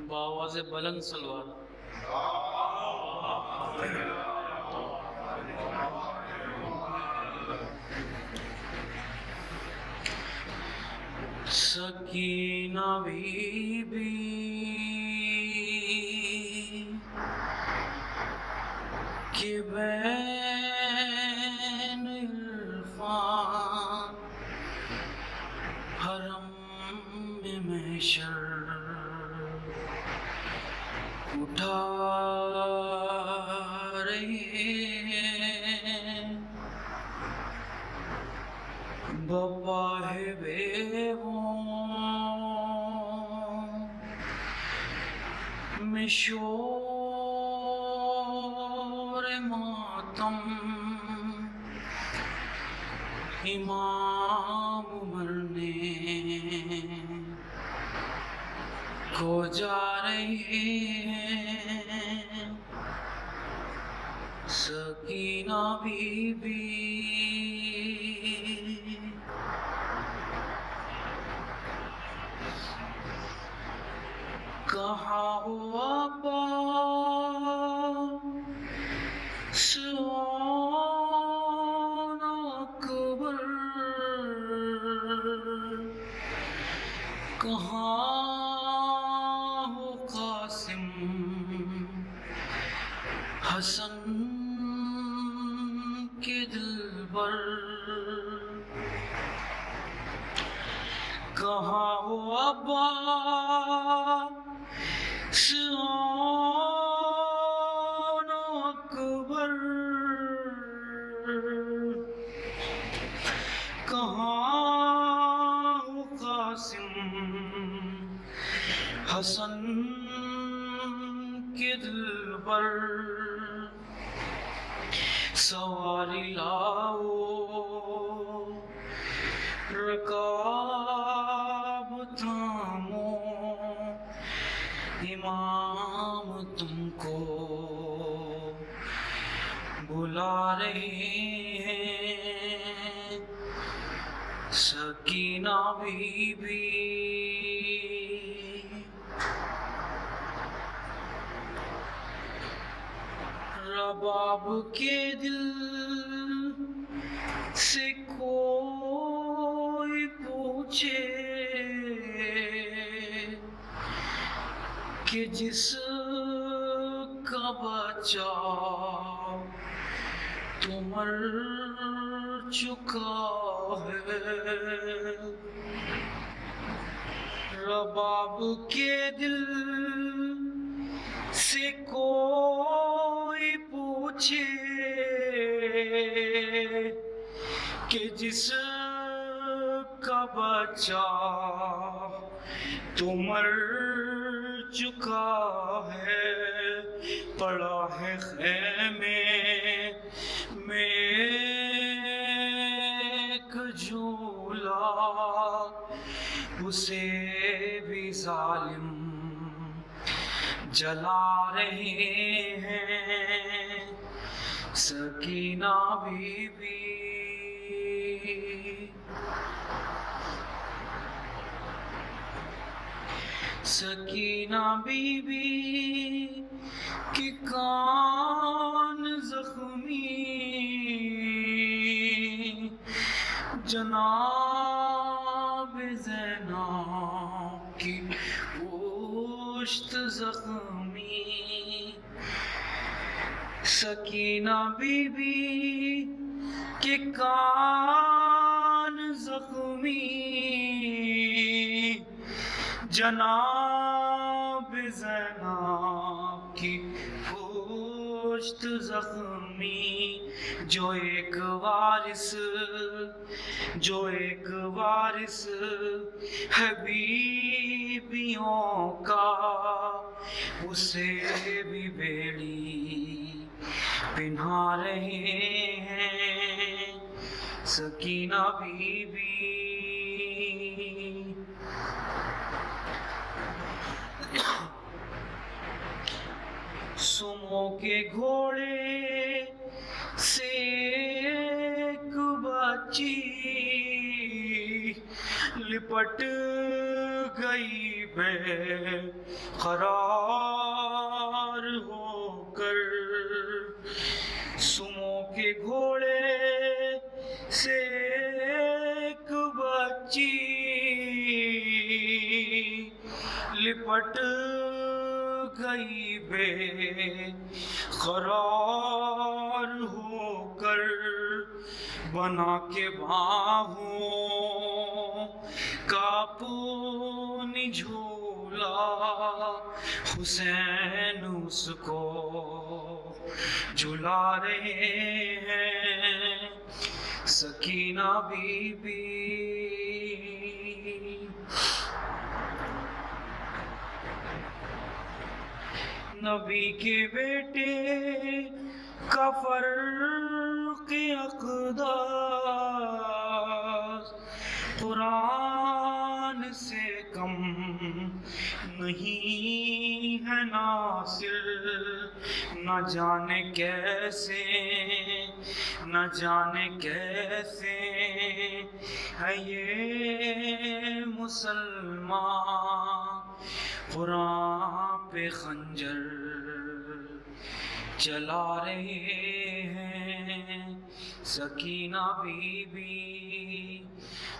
بآواز بلند سلوات. سکینہ بی بی کے بین عرفان حرم میں محشر اٹھا رہی ہیں بپاہ بیووں میں شور ماتم امام مرنے کو جا رہی ہیں سکینہ بی بی. کہاں ہو عباس آن اکبر، کہاں ہو قاسم حسن کے دلبر، کہاں ہو عباس آن اکبر، کہاں ہو قاسم حسن کے دلبر. سواری لاؤ رکاب تھامو امام تم کو بلا رہے ہیں سکینہ بی بی. رباب کے دل سے کوئی پوچھے کہ جس کا بچہ تو مر چکا ہے. رباب کے دل سے کوئی پوچھے کہ جس کا بچہ تو مر چکا ہے، پڑا ہے خیمے میں ایک جھولا اسے بھی ظالم جلا رہے ہیں سکینہ بی بی. سکینہ بی بی کے کان زخمی، جناب زینب کی پشت زخمی. سکینہ بی بی کے کان زخمی، جناب زینب کی پشت زخمی. جو ایک وارث ہے بیویوں کا، اسے بھی بیڑی پہنا رہے ہیں سکینہ بی بی. سمو کے گھوڑے سے ایک بچی لپٹ گئی بے قرار ہو کر، سمو کے گھوڑے سے ایک بچی لپٹ گئی بے قرار ہو کر، بنا کے باہوں کا پونی جھولا، حسین اس کو جھلا رہے ہیں سکینہ بی بی۔ نبی کے بیٹے کا فرق اقدار قرآن سے کم نہیں ہے ناصر، نہ جانے کیسے ہے یہ مسلمان، قرآن پہ خنجر چلا رہے ہیں سکینہ بی بی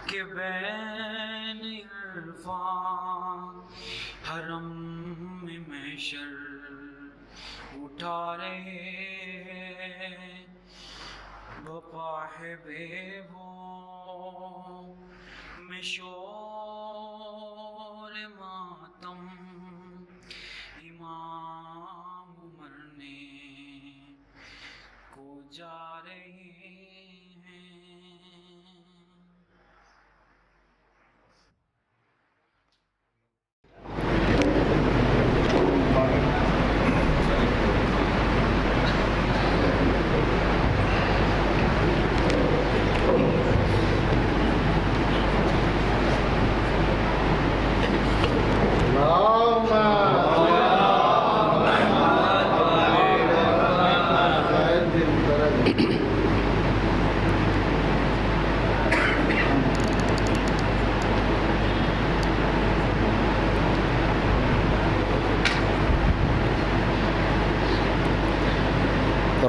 کے بین عرفان، حرم میں محشر اٹھا رہے ہیں بپاہ بیووں میں شور ماتم، امام مرنے کو جا رہے ہیں۔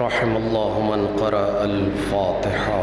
رحم اللہ من قرأ الفاتحہ۔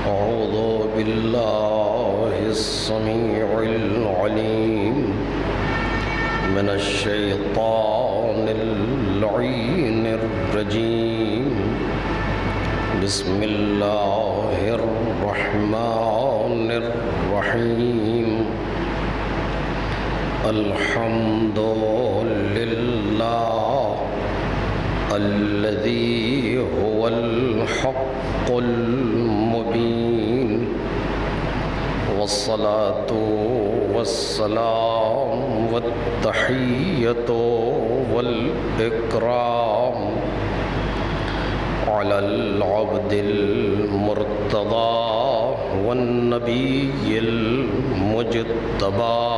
أعوذ بالله السميع العليم من الشيطان اللعين الرجيم، بسم الله الرحمن الرحيم، الحمد لله الذي هو الحق المبين، والصلاة والسلام والتحية والإكرام على العبد المرتضى والنبي المجتبى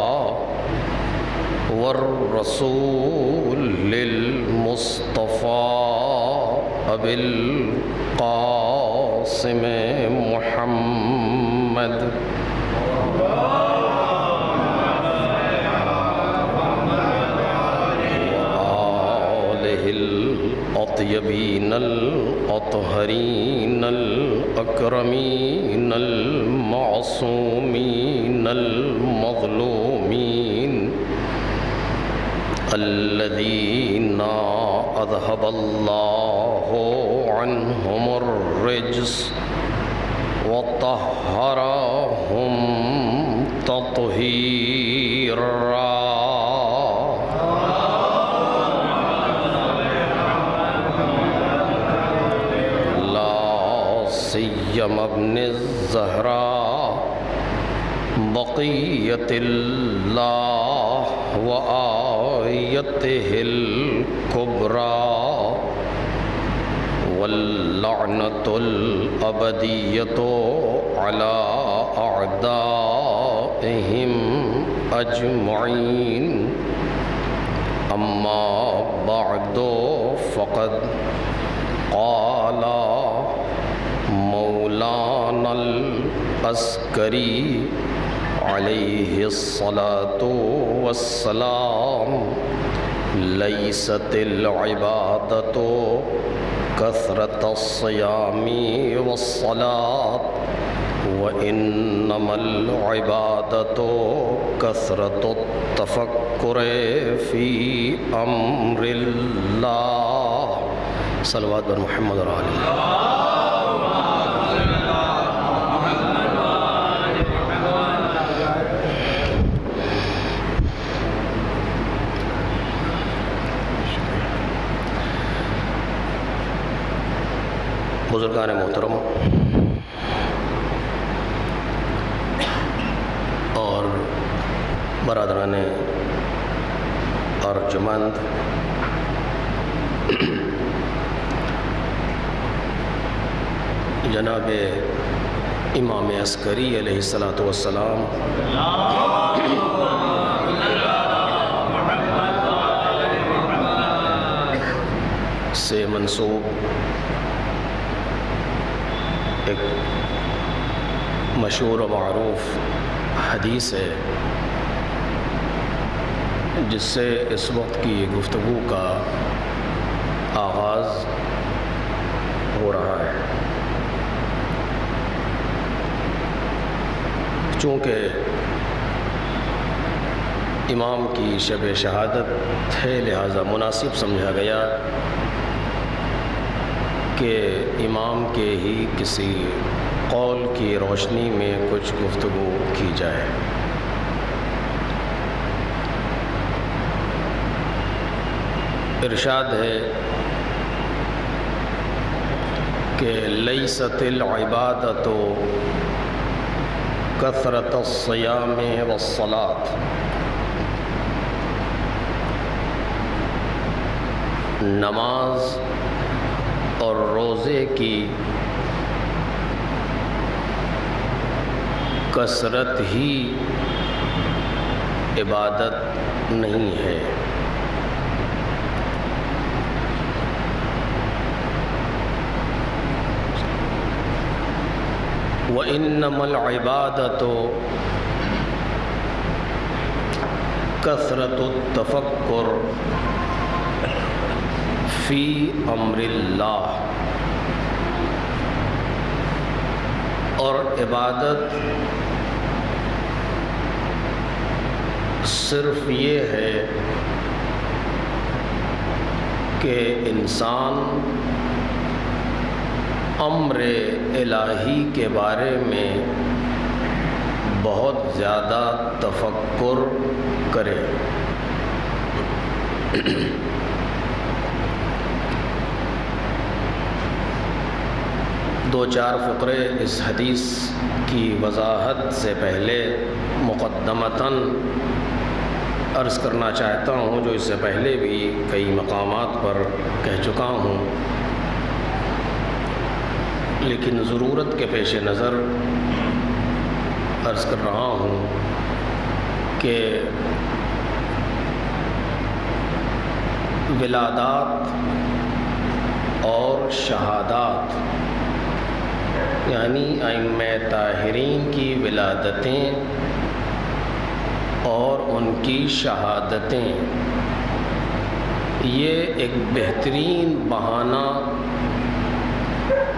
والرسول المصطفى أبي القاسم محمد وآله الأطيبين الأطهرين الأكرمين المعصومين المظلومين الذين أذهب الله عنهم الرجس وطهرهم تطهيرا۔ لا مريم ابن الزهراء بقية الله وآيته الكبرى واللعنة الأبدية على أعدائهم أجمعين أما بعد فقد قال مولانا العسكري عليه الصلاة والسلام ليست العبادة كثرة الصيام والصلاة وإنما العبادة كثرة التفكر في أمر الله صلوات محمد وعلى بزرگان محترم اور برادران ارجمند، جناب امام عسکری علیہ السلام سے منسوب ایک مشہور و معروف حدیث ہے جس سے اس وقت کی گفتگو کا آغاز ہو رہا ہے۔ چونکہ امام کی شب شہادت ہے، لہذا مناسب سمجھا گیا کہ امام کے ہی کسی قول کی روشنی میں کچھ گفتگو کی جائے۔ ارشاد ہے کہ لیست العبادۃ کثرۃ الصیام والصلاۃ، نماز اور روزے کی کثرت ہی عبادت نہیں ہے۔ وَإِنَّمَا الْعِبَادَةُ كَثْرَةُ التَّفَكُّرِ فی امر اللہ، اور عبادت صرف یہ ہے کہ انسان امر الہی کے بارے میں بہت زیادہ تفکر کرے۔ دو چار فقرے اس حدیث کی وضاحت سے پہلے مقدمتاً عرض کرنا چاہتا ہوں، جو اس سے پہلے بھی کئی مقامات پر کہہ چکا ہوں، لیکن ضرورت کے پیش نظر عرض کر رہا ہوں کہ ولادات اور شہادات، یعنی ائمہ طاہرین کی ولادتیں اور ان کی شہادتیں، یہ ایک بہترین بہانہ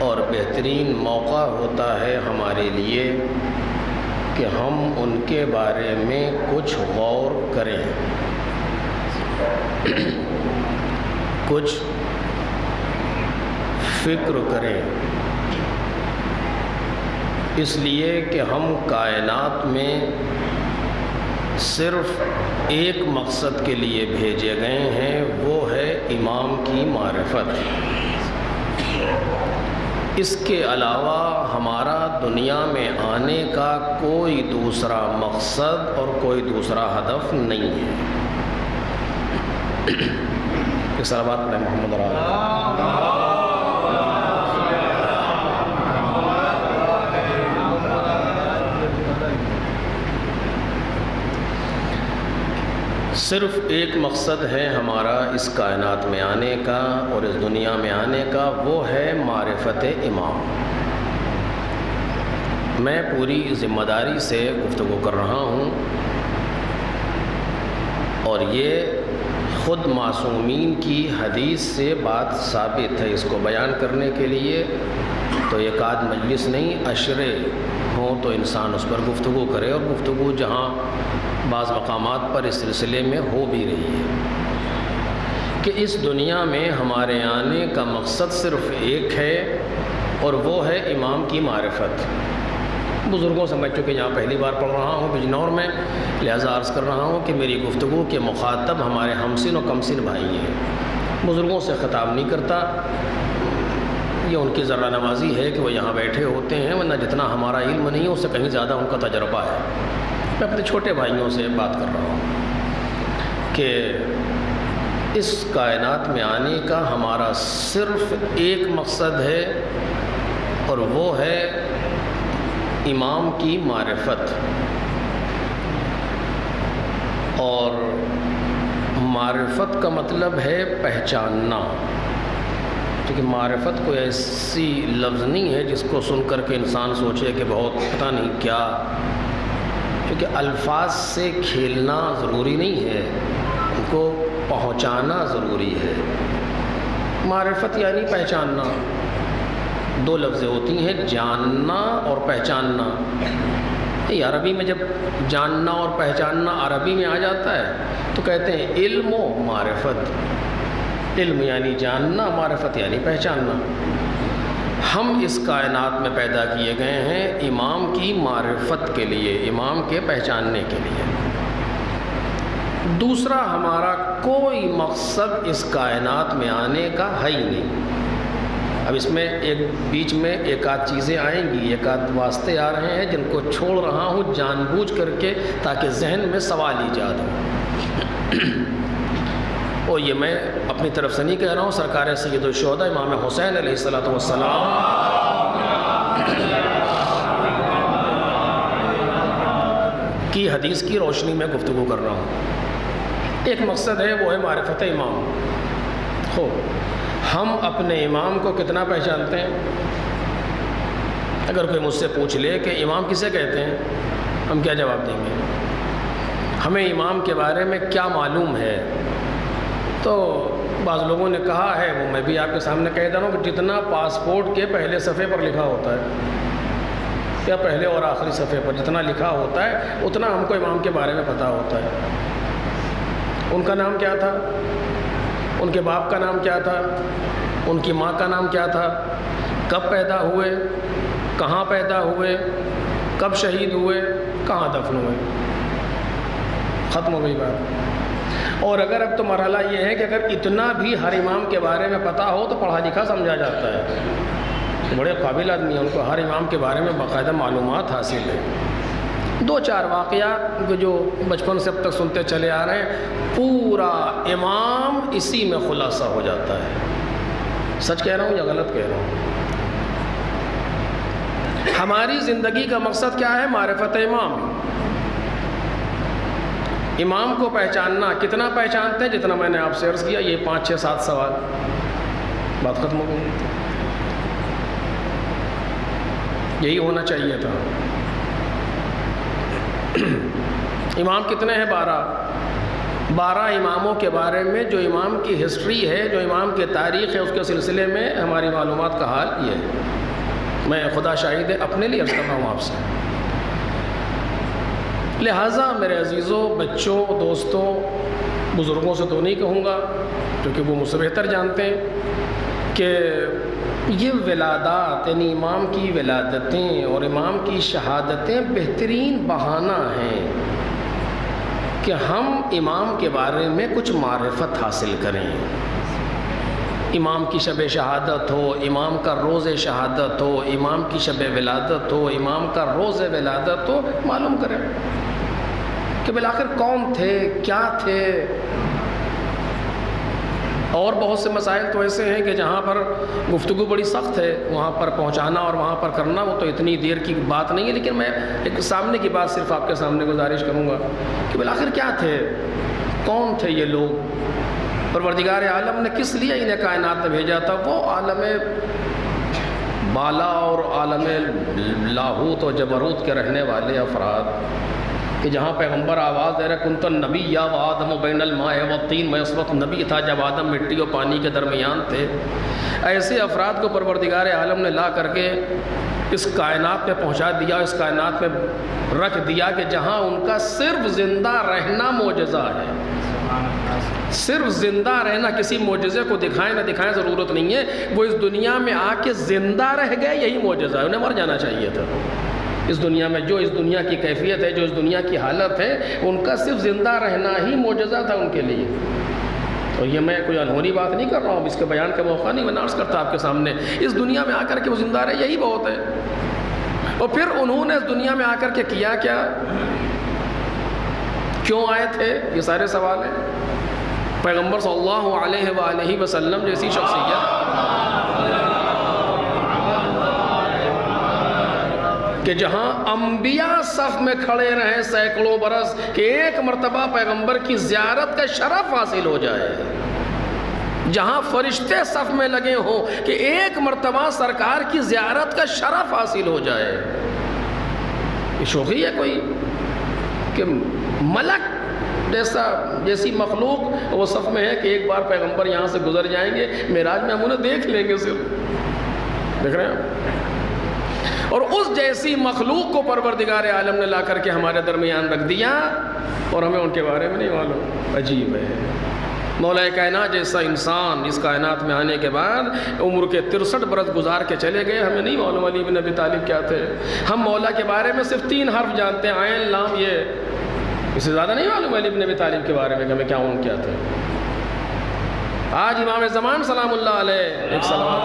اور بہترین موقع ہوتا ہے ہمارے لیے کہ ہم ان کے بارے میں کچھ غور کریں، کچھ فکر کریں، اس لیے کہ ہم کائنات میں صرف ایک مقصد کے لیے بھیجے گئے ہیں، وہ ہے امام کی معرفت۔ اس کے علاوہ ہمارا دنیا میں آنے کا کوئی دوسرا مقصد اور کوئی دوسرا ہدف نہیں ہے۔ صلوات پڑھیں محمد صرف ایک مقصد ہے ہمارا اس کائنات میں آنے کا اور اس دنیا میں آنے کا، وہ ہے معرفت امام۔ میں پوری ذمہ داری سے گفتگو کر رہا ہوں، اور یہ خود معصومین کی حدیث سے بات ثابت ہے۔ اس کو بیان کرنے کے لیے تو ایک آدھ مجلس نہیں، عشرے ہوں تو انسان اس پر گفتگو کرے، اور گفتگو جہاں بعض مقامات پر اس سلسلے میں ہو بھی رہی ہے کہ اس دنیا میں ہمارے آنے کا مقصد صرف ایک ہے، اور وہ ہے امام کی معرفت۔ بزرگوں سے میں چونکہ یہاں پہلی بار پڑھ رہا ہوں بجنور میں، لہذا عرض کر رہا ہوں کہ میری گفتگو کے مخاطب ہمارے ہمسن و کمسن بھائی ہیں، بزرگوں سے خطاب نہیں کرتا۔ یہ ان کی ذرہ نوازی ہے کہ وہ یہاں بیٹھے ہوتے ہیں، ورنہ جتنا ہمارا علم نہیں ہے اس سے کہیں زیادہ ان کا تجربہ ہے۔ میں اپنے چھوٹے بھائیوں سے بات کر رہا ہوں کہ اس کائنات میں آنے کا ہمارا صرف ایک مقصد ہے، اور وہ ہے امام کی معرفت۔ اور معرفت کا مطلب ہے پہچاننا، کیونکہ معرفت کوئی ایسی لفظ نہیں ہے جس کو سن کر کے انسان سوچے کہ بہت پتہ نہیں کیا، کیونکہ الفاظ سے کھیلنا ضروری نہیں ہے، ان کو پہنچانا ضروری ہے۔ معرفت یعنی پہچاننا، دو لفظیں ہوتی ہیں، جاننا اور پہچاننا۔ یہ عربی میں جب جاننا اور پہچاننا عربی میں آ جاتا ہے تو کہتے ہیں علم و معرفت۔ علم یعنی جاننا، معرفت یعنی پہچاننا۔ ہم اس کائنات میں پیدا کیے گئے ہیں امام کی معرفت کے لیے، امام کے پہچاننے کے لیے۔ دوسرا ہمارا کوئی مقصد اس کائنات میں آنے کا ہے ہی نہیں۔ اب اس میں ایک بیچ میں ایک آدھ چیزیں آئیں گی، ایک آدھ واسطے آ رہے ہیں جن کو چھوڑ رہا ہوں جان بوجھ کر کے، تاکہ ذہن میں سوال ایجاد ہو۔ اور یہ میں اپنی طرف سے نہیں کہہ رہا ہوں، سرکار سید الشہداء امام حسین علیہ السلام کی حدیث کی روشنی میں گفتگو کر رہا ہوں۔ ایک مقصد ہے، وہ ہے معرفت امام۔ ہو ہم اپنے امام کو کتنا پہچانتے ہیں؟ اگر کوئی مجھ سے پوچھ لے کہ امام کسے کہتے ہیں، ہم کیا جواب دیں گے؟ ہمیں امام کے بارے میں کیا معلوم ہے؟ تو بعض لوگوں نے کہا ہے، وہ میں بھی آپ کے سامنے کہہ دے رہا ہوں، کہ جتنا پاسپورٹ کے پہلے صفحے پر لکھا ہوتا ہے یا پہلے اور آخری صفحے پر جتنا لکھا ہوتا ہے، اتنا ہم کو امام کے بارے میں پتہ ہوتا ہے۔ ان کا نام کیا تھا، ان کے باپ کا نام کیا تھا، ان کی ماں کا نام کیا تھا، کب پیدا ہوئے، کہاں پیدا ہوئے، کب شہید ہوئے، کہاں دفن ہوئے، ختم ہو گئی بات۔ اور اگر اب تو مرحلہ یہ ہے کہ اگر اتنا بھی ہر امام کے بارے میں پتہ ہو تو پڑھا لکھا سمجھا جاتا ہے، بڑے قابل آدمی ہیں، ان کو ہر امام کے بارے میں باقاعدہ معلومات حاصل ہے۔ دو چار واقعات جو بچپن سے اب تک سنتے چلے آ رہے ہیں، پورا امام اسی میں خلاصہ ہو جاتا ہے۔ سچ کہہ رہا ہوں یا غلط کہہ رہا ہوں؟ ہماری زندگی کا مقصد کیا ہے؟ معرفت امام، امام کو پہچاننا۔ کتنا پہچانتے ہیں؟ جتنا میں نے آپ سے عرض کیا، یہ 5 6 7 سوال، بات ختم ہو گئی۔ یہی ہونا چاہیے تھا۔ امام کتنے ہیں؟ 12 اماموں کے بارے میں جو امام کی ہسٹری ہے، جو امام کی تاریخ ہے، اس کے سلسلے میں ہماری معلومات کا حال یہ ہے۔ میں خدا شاہد ہے اپنے لیے عرض کر رہا ہوں آپ سے۔ لہٰذا میرے عزیزوں، بچوں، دوستوں، بزرگوں سے تو نہیں کہوں گا کیونکہ وہ مجھ سے بہتر جانتے ہیں کہ یہ ولادات، یعنی امام کی ولادتیں اور امام کی شہادتیں بہترین بہانہ ہیں کہ ہم امام کے بارے میں کچھ معرفت حاصل کریں۔ امام کی شب شہادت ہو، امام کا روز شہادت ہو، امام کی شب ولادت ہو، امام کا روز ولادت ہو، معلوم کریں کہ بالآخر کون تھے، کیا تھے۔ اور بہت سے مسائل تو ایسے ہیں کہ جہاں پر گفتگو بڑی سخت ہے، وہاں پر پہنچانا اور وہاں پر کرنا وہ تو اتنی دیر کی بات نہیں ہے، لیکن میں ایک سامنے کی بات صرف آپ کے سامنے گزارش کروں گا کہ بالآخر کیا تھے، کون تھے یہ لوگ، پروردگار عالم نے کس لیے انہیں کائنات میں بھیجا تھا۔ وہ عالم بالا اور عالم لاہوت و جبروت کے رہنے والے افراد کہ جہاں پیغمبر آواز دے رہے کنت النبی یا و آدم بین الماء والطین، میں اس وقت نبی تھا جب آدم مٹی اور پانی کے درمیان تھے۔ ایسے افراد کو پروردگار عالم نے لا کر کے اس کائنات میں پہنچا دیا، اس کائنات میں رکھ دیا کہ جہاں ان کا صرف زندہ رہنا معجزہ ہے۔ صرف زندہ رہنا، کسی معجزے کو دکھائیں نہ دکھائیں ضرورت نہیں ہے، وہ اس دنیا میں آ کے زندہ رہ گئے، یہی معجزہ ہے۔ انہیں مر جانا چاہیے تھا۔ اس دنیا میں جو اس دنیا کی کیفیت ہے، جو اس دنیا کی حالت ہے، ان کا صرف زندہ رہنا ہی معجزہ تھا ان کے لیے۔ اور یہ میں کوئی انہونی بات نہیں کر رہا ہوں، اس کے بیان کا موقع نہیں میں عرض کرتا آپ کے سامنے۔ اس دنیا میں آ کر کے وہ زندہ رہے، یہی بہت ہے۔ اور پھر انہوں نے اس دنیا میں آ کر کے کیا کیا، کیوں آئے تھے، یہ سارے سوال ہیں۔ پیغمبر صلی اللہ علیہ وآلہ وسلم جیسی شخصیت کہ جہاں انبیاء صف میں کھڑے رہیں سینکڑوں برس کہ ایک مرتبہ پیغمبر کی زیارت کا شرف حاصل ہو جائے، جہاں فرشتے صف میں لگے ہوں کہ ایک مرتبہ سرکار کی زیارت کا شرف حاصل ہو جائے، یہ شوخی ہے کوئی کہ ملک جیسی مخلوق وہ صف میں ہے کہ ایک بار پیغمبر یہاں سے گزر جائیں گے، معراج میں ہم انہیں دیکھ لیں گے، صرف دیکھ رہے ہیں۔ اور اس جیسی مخلوق کو پروردگار عالم نے لا کر کے ہمارے درمیان رکھ دیا اور ہمیں ان کے بارے میں نہیں معلوم۔ عجیب ہے، مولا کائنات جیسا انسان اس کائنات میں آنے کے بعد عمر کے 63 برس گزار کے چلے گئے، ہمیں نہیں معلوم علی بن ابی طالب کیا تھے۔ ہم مولا کے بارے میں صرف 3 حرف جانتے ہیں، عین لام، یہ اس سے زیادہ نہیں معلوم علی بن ابی طالب کے بارے میں کہ ہمیں کیا تھے۔ آج امام زمان سلام اللہ علیہ ایک صلوات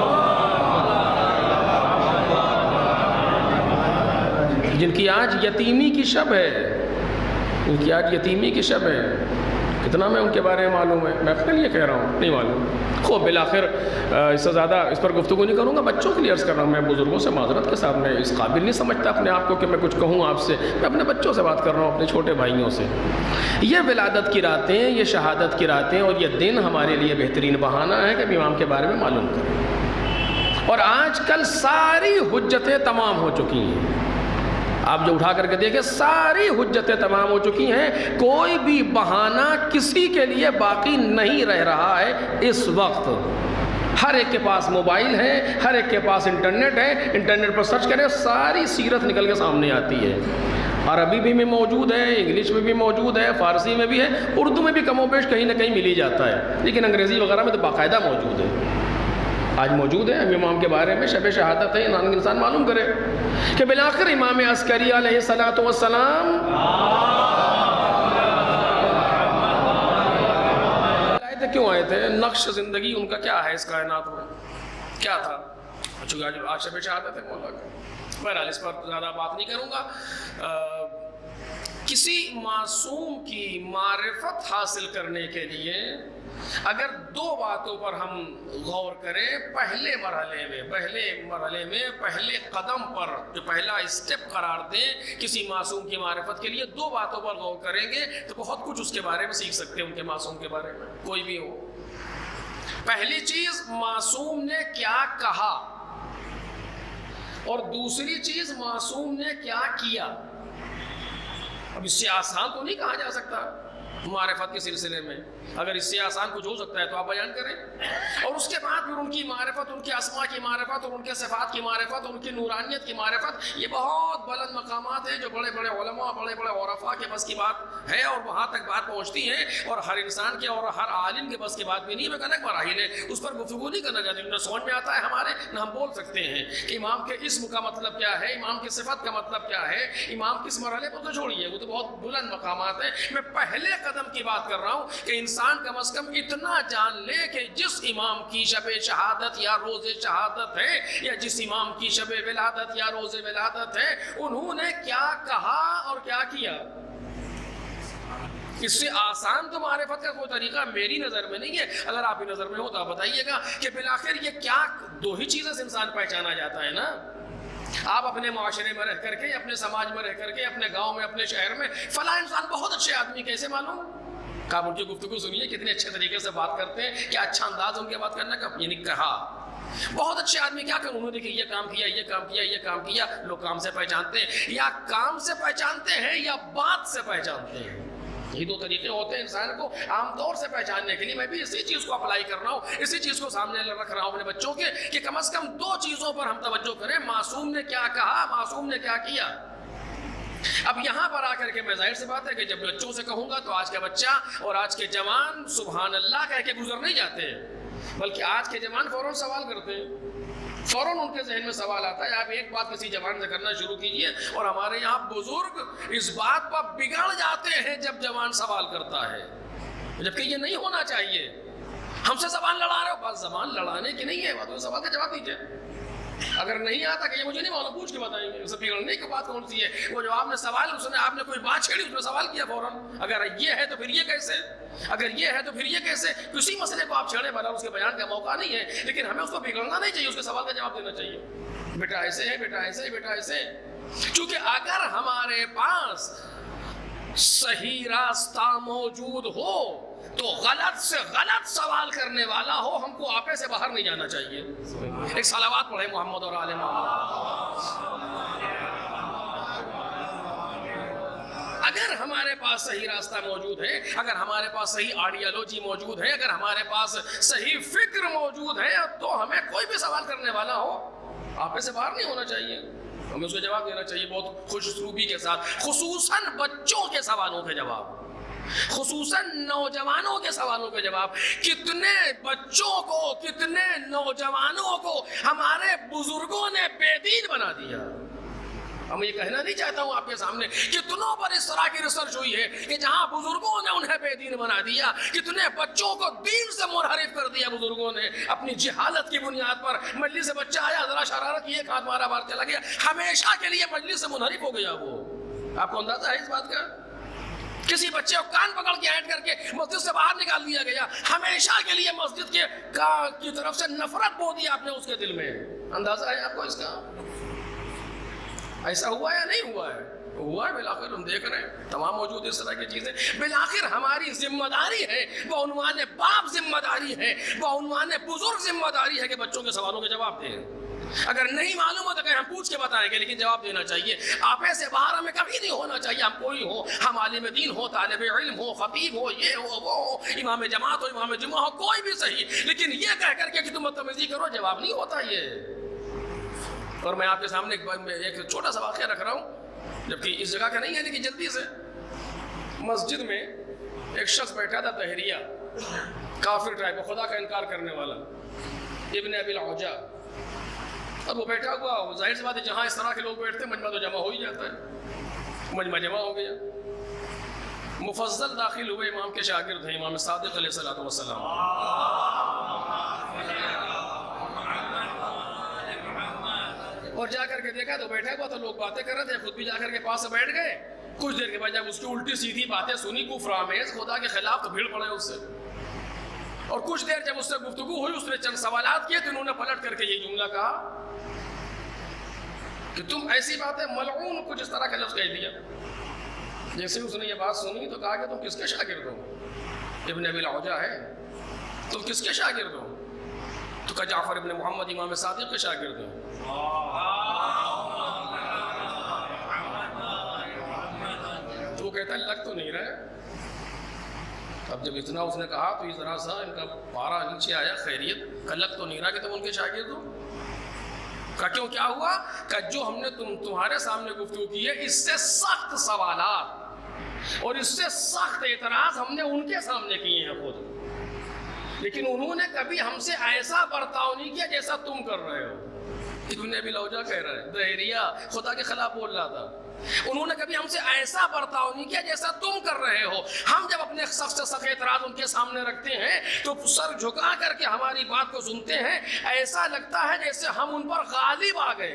جن کی آج یتیمی کی شب ہے، ان کی آج یتیمی کی شب ہے، کتنا میں ان کے بارے میں معلوم ہے، میں اپنے لیے کہہ رہا ہوں نہیں معلوم۔ خوب بالآخر اس سے زیادہ اس پر گفتگو نہیں کروں گا، بچوں کے لیے عرض کر رہا ہوں، میں بزرگوں سے معذرت کے ساتھ میں اس قابل نہیں سمجھتا اپنے آپ کو کہ میں کچھ کہوں آپ سے، میں اپنے بچوں سے بات کر رہا ہوں، اپنے چھوٹے بھائیوں سے۔ یہ ولادت کی راتیں، یہ شہادت کی راتیں اور یہ دن ہمارے لیے بہترین بہانہ ہے کہ امام کے بارے میں معلوم کریں۔ اور آج کل ساری حجتیں تمام ہو چکی ہیں، آپ جو اٹھا کر کے دیکھیں ساری حجتیں تمام ہو چکی ہیں، کوئی بھی بہانہ کسی کے لیے باقی نہیں رہ رہا ہے اس وقت۔ ہر ایک کے پاس موبائل ہے، ہر ایک کے پاس انٹرنیٹ ہے، انٹرنیٹ پر سرچ کریں ساری سیرت نکل کے سامنے آتی ہے۔ عربی میں موجود ہے، انگلش میں بھی موجود ہے، فارسی میں بھی ہے، اردو میں بھی کم و بیش کہیں نہ کہیں مل ہی جاتا ہے، لیکن انگریزی وغیرہ میں تو باقاعدہ موجود ہے، آج موجود ہے۔ امام کے بارے میں شب شہادت ہے، انسان معلوم کرے کہ بالآخر امام عسکری علیہ السلام کیوں آئے تھے، نقش زندگی ان کا کیا ہے اس کائنات میں، کیا تھا، چونکہ آج شب شہادت ہے مولا کا۔ بہرحال اس پر زیادہ بات نہیں کروں گا۔ کسی معصوم کی معرفت حاصل کرنے کے لیے اگر 2 باتوں پر ہم غور کریں، پہلے مرحلے میں پہلے قدم پر جو پہلا اسٹیپ قرار دیں کسی معصوم کی معرفت کے لیے، 2 باتوں پر غور کریں گے تو بہت کچھ اس کے بارے میں سیکھ سکتے ہیں، ان کے معصوم کے بارے میں کوئی بھی ہو۔ پہلی چیز، معصوم نے کیا کہا، اور دوسری چیز، معصوم نے کیا کیا۔ اب اس سے آسان تو نہیں کہا جا سکتا معرفت کے سلسلے میں، اگر اس سے آسان کچھ ہو سکتا ہے تو آپ بیان کریں۔ اور اس کے بعد پھر ان کی معرفت، ان کے اسماء کی معرفت اور ان کے صفات کی معرفت اور ان کی نورانیت کی معرفت، یہ بہت بلند مقامات ہیں جو بڑے بڑے علماء، بڑے بڑے عرفاء کے بس کی بات ہے اور وہاں تک بات پہنچتی ہے، اور ہر انسان کے اور ہر عالم کے بس کی بات بھی نہیں۔ میں کہنا مراحل ہے، اس پر گفتگو نہیں کرنا چاہتی، نہ سمجھ میں آتا ہے ہمارے، نہ ہم بول سکتے ہیں کہ امام کے اسم کا مطلب کیا ہے، امام کی صفت کا مطلب کیا ہے، امام کس مرحلے پر، تو چھوڑیے وہ تو بہت بلند مقامات ہیں۔ میں پہلے قدم کی بات کر رہا ہوں کہ انسان کم از کم اتنا جان لے کہ جس امام کی شب شہادت یا روز شہادت ہے یا جس امام کی شب ولادت یا روز ولادت ہے انہوں نے کیا کہا اور کیا کیا. اس سے آسان تو معرفت کا کوئی طریقہ میری نظر میں نہیں ہے. اگر آپ کی نظر میں ہو تو آپ بتائیے گا کہ بالآخر یہ کیا دو ہی چیزیں سے انسان پہچانا جاتا ہے نا. آپ اپنے معاشرے میں رہ کر کے, اپنے سماج میں رہ کر کے, اپنے گاؤں میں, اپنے شہر میں فلاں انسان بہت اچھے آدمی, کیسے معلوم؟ کہ آپ ان کی گفتگو سنیے کتنے اچھے طریقے سے بات کرتے ہیں, کیا اچھا انداز ان کے بات کرنے کا. یعنی کہا بہت اچھے آدمی, کیا کروں, انہوں نے یہ کام کیا, یہ کام کیا, یہ کام کیا. لوگ کام سے پہچانتے ہیں, یا کام سے پہچانتے ہیں یا بات سے پہچانتے ہیں. یہ دو طریقے ہوتے ہیں انسان کو عام طور سے پہچاننے کے لیے. میں بھی اسی چیز کو اپلائی کر رہا ہوں, اسی چیز کو سامنے رکھ رہا ہوں اپنے بچوں کے کہ کم از کم دو چیزوں پر ہم توجہ کریں. معصوم نے کیا کہا, معصوم نے کیا کیا. اب یہاں پر آ کر کے میں ظاہر سی بات ہے کہ جب بچوں سے کہوں گا تو آج کا بچہ اور آج کے جوان سبحان اللہ کہہ کے گزر نہیں جاتے ہیں, بلکہ آج کے جوان فوراً سوال کرتے ہیں, فوراً ان کے ذہن میں سوال آتا ہے. آپ ایک بات کسی جوان سے کرنا شروع کیجئے اور ہمارے یہاں بزرگ اس بات پر بگڑ جاتے ہیں جب جوان سوال کرتا ہے, جبکہ یہ نہیں ہونا چاہیے. ہم سے زبان لڑا رہے ہو, بات زبان لڑانے کی نہیں ہے, بات سوال کا جواب دیجیے. اگر نہیں آتا کہ یہ مجھے نہیں معلوم, پوچھ کے بتائیں گے. اسے بگڑنے کی بات کون سی ہے؟ وہ جو آپ نے سوال سنے, آپ نے کوئی بات چھیڑی, اس میں سوال کیا فوراً. اگر یہ ہے تو پھر یہ کیسے, اگر یہ ہے تو پھر یہ کیسے. کسی مسئلے کو آپ چھیڑے, بنا اس کے بیان کا موقع نہیں ہے, لیکن ہمیں اس کو بگڑنا نہیں چاہیے, اس کے سوال کا جواب دینا چاہیے. بیٹا ایسے ہے, بیٹا ایسے ہے, بیٹا ایسے. چونکہ اگر ہمارے پاس صحیح راستہ موجود ہو تو غلط سے غلط سوال کرنے والا ہو, ہم کو آپے سے باہر نہیں جانا چاہیے. ایک صلوات پڑھے محمد اور آل محمد. اگر ہمارے پاس صحیح راستہ موجود ہے, اگر ہمارے پاس صحیح آئیڈیالوجی موجود ہے, اگر ہمارے پاس صحیح فکر موجود ہے, تو ہمیں کوئی بھی سوال کرنے والا ہو آپے سے باہر نہیں ہونا چاہیے, ہمیں اس کو جواب دینا چاہیے بہت خوش اسلوبی کے ساتھ. خصوصاً بچوں کے سوالوں کے جواب, خصوصاً نوجوانوں کے سوالوں کے جواب. کتنے بچوں کو, کتنے نوجوانوں کو ہمارے بزرگوں نے بے دین بنا دیا. میں یہ کہنا نہیں چاہتا ہوں آپ کے سامنے, کتنوں پر اس طرح کی ریسرچ ہوئی ہے کہ جہاں بزرگوں نے انہیں بے دین بنا دیا, کتنے بچوں کو دین سے منحرف کر دیا بزرگوں نے اپنی جہالت کی بنیاد پر. مجلس سے بچہ آیا, ذرا شرارت کی, ایک ہاتھ مارا, بار چلا گیا, ہمیشہ کے لیے مجلس سے منحرف ہو گیا وہ. آپ کو اندازہ ہے اس بات کا؟ کسی بچے کو کان پکڑ کے ہینڈ کر کے مسجد سے باہر نکال دیا گیا, ہمیشہ کے لیے مسجد کی طرف سے نفرت بو دی آپ نے اس کے دل میں. اندازہ ہے آپ کو اس کا؟ ایسا ہوا یا نہیں ہوا ہے؟ ہوا ہے. بالآخر ہم دیکھ رہے ہیں تمام موجود اس طرح کی چیزیں. بالآخر ہماری ذمہ داری ہے, وہ عنوان باپ ذمہ داری ہے, وہ عنوان بزرگ ذمہ داری ہے کہ بچوں کے سوالوں کے جواب دیں. اگر نہیں معلوم ہو تو کہ ہم پوچھ کے بتائیں گے, لیکن جواب دینا چاہیے. آپ ایسے باہر ہمیں کبھی نہیں ہونا چاہیے. ہم کوئی ہو, ہم عالم دین ہو, طالب علم ہو, خطیب ہو, یہ ہو, وہ ہو, امام جماعت ہو, امام جمعہ ہو, کوئی بھی صحیح, لیکن یہ کہہ کر کے کہ تم بدتمیزی کرو, جواب نہیں ہوتا یہ. اور میں آپ کے سامنے ایک چھوٹا سا واقعہ رکھ رہا ہوں, جبکہ اس جگہ کا نہیں ہے, لیکن جلدی سے. مسجد میں ایک شخص بیٹھا تھا, طاہریہ, کافر ٹائپ, خدا کا انکار کرنے والا, ابن ابی العوجا. اب وہ بیٹھا ہوا, ظاہر سی بات ہے جہاں اس طرح کے لوگ بیٹھتے ہیں مجمع تو جمع ہو ہی جاتا ہے. مجمع جمع ہو گیا, مفضل داخل ہوئے, امام کے شاگرد ہیں, امام صادق علیہ السلام. اور جا کر کے دیکھا تو بیٹھا ہوا تو لوگ باتیں کر رہے تھے, خود بھی جا کر کے پاس سے بیٹھ گئے. کچھ دیر کے بعد جب اس کی الٹی سیدھی باتیں سنی, کفر آمیز, خدا کے خلاف, تو بھیڑ پڑے اس سے. اور کچھ دیر جب اس سے گفتگو ہوئی, اس نے چند سوالات کیے, تو انہوں نے پلٹ کر کے یہ جملہ کہا کہ تم ایسی باتیں, ملعون, کچھ اس طرح کا لفظ کہہ دیا. جیسے اس نے یہ بات سنی تو کہا کہ تم کس کے شاگرد ہو؟ ابن ابی العوجا ہے, تم کس کے شاگرد ہو؟ تو کہا جعفر ابن محمد امام صادق کے شاگرد ہو. تو وہ کہتا ہے لگ تو نہیں رہے. اب جب اتنا اس نے کہا تو یہ ذرا سا ان کا پارا نیچے آیا, خیریت, کا لگ تو نہیں رہا کہ تم ان کے شاگرد ہو. کہا کیوں, کیا ہوا؟ کہ جو ہم نے تمہارے سامنے گفتگو کی ہے, اس سے سخت سوالات اور اس سے سخت اعتراض ہم نے ان کے سامنے کیے ہیں خود, لیکن انہوں نے کبھی ہم سے ایسا برتاؤ نہیں کیا جیسا تم کر رہے ہو. ابن ابی لوجا کہہ رہا ہے، دہریہ خدا کے خلاف بول رہا تھا، انہوں نے کبھی ہم سے ایسا برتاؤ نہیں کیا جیسا تم کر رہے ہو۔ ہم جب اپنے شخص سے سخت اعتراض ان کے سامنے رکھتے ہیں تو سر جھکا کر کے ہماری بات کو سنتے ہیں، ایسا لگتا ہے جیسے ہم ان پر غالب آ گئے۔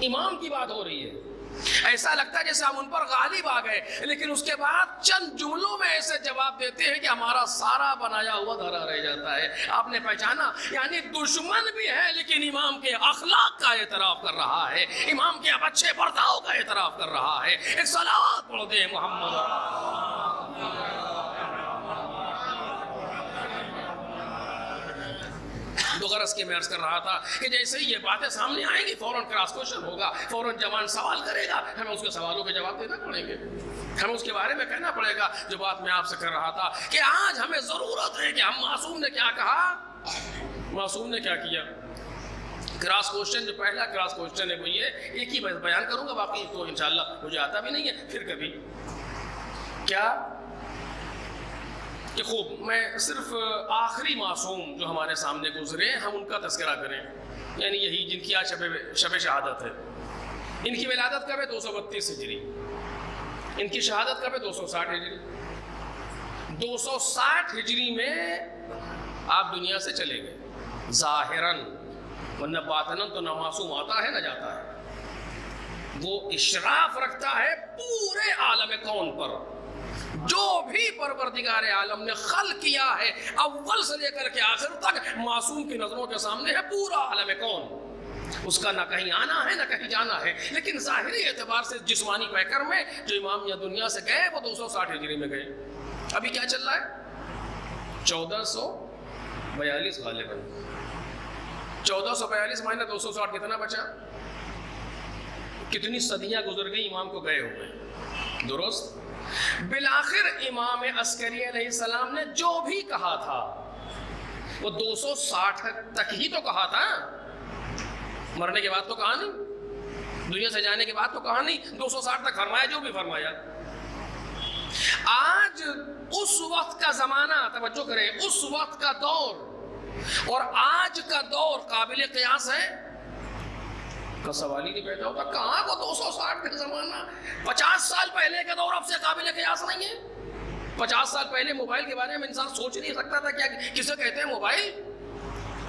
امام کی بات ہو رہی ہے، ایسا لگتا ہے جیسے ہم ان پر غالب آ گئے، لیکن اس کے بعد چند جملوں میں ایسے جواب دیتے ہیں کہ ہمارا سارا بنایا ہوا دھرا رہ جاتا ہے۔ آپ نے پہچانا، یعنی دشمن بھی ہے لیکن امام کے اخلاق کا اعتراف کر رہا ہے، امام کے اچھے برتاؤ کا اعتراف کر رہا ہے۔ ایک صلوات پڑھ دیں محمد۔ دو غرض کی میں عرض کر رہا تھا کہ جیسے ہی یہ باتیں سامنے آئیں گی فوراً کراس کوشچن ہوگا، فوراً جوان سوال کرے گا، ہمیں اس کے سوالوں کے جواب دینا پڑیں گے، ہمیں اس کے بارے میں کہنا پڑے گا۔ جو بات میں آپ سے کر رہا تھا کہ آج ہمیں ضرورت ہے کہ ہم معصوم نے کیا کہا، معصوم نے کیا کیا۔ کراس کوشچن جو پہلا کراس کوشچن ہے وہ یہ ایک ہی بیان کروں گا، باقی تو انشاءاللہ مجھے آتا بھی نہیں ہے پھر کبھی۔ کیا کہ خوب میں صرف آخری معصوم جو ہمارے سامنے گزرے ہم ان کا تذکرہ کریں، یعنی یہی جن کی آج شب شہادت ہے۔ ان کی ولادت کب ہے؟ 232 ہجری، ان کی شہادت کب ہے؟ 260 ہجری۔ 260 ہجری میں آپ دنیا سے چلے گئے ظاہراً، ورنہ باطناً تو نہ معصوم آتا ہے نہ جاتا ہے۔ وہ اشراف رکھتا ہے پورے عالم کون پر، جو بھی پروردگار عالم نے خلق کیا ہے اول سے لے کر کے آخر تک معصوم کی نظروں کے سامنے ہے پورا عالم کون، اس کا نہ کہیں آنا ہے نہ کہیں جانا ہے۔ لیکن ظاہری اعتبار سے جسمانی پیکر میں جو امام یا دنیا سے گئے وہ 260 ہجری میں گئے۔ ابھی کیا چل رہا ہے؟ 1442 غالباً، 1442 مائنس 260 کتنا بچا؟ کتنی صدیاں گزر گئی امام کو گئے ہوئے، درست؟ بالآخر امام عسکری علیہ السلام نے جو بھی کہا تھا وہ 260 تک ہی تو کہا تھا، مرنے کے بعد تو کہا نہیں، دنیا سے جانے کے بعد تو کہا نہیں، 260 تک فرمایا جو بھی فرمایا۔ آج اس وقت کا زمانہ، توجہ کریں، اس وقت کا دور اور آج کا دور قابل قیاس ہے کا سوال ہی نہیں پیدا ہوتا۔ کہاں کو 260 کا زمانہ، 50 سال پہلے کا دور اب سے قابل قیاس نہیں ہے۔ 50 سال پہلے موبائل کے بارے میں انسان سوچ نہیں سکتا تھا کیا کسے کہتے ہیں موبائل،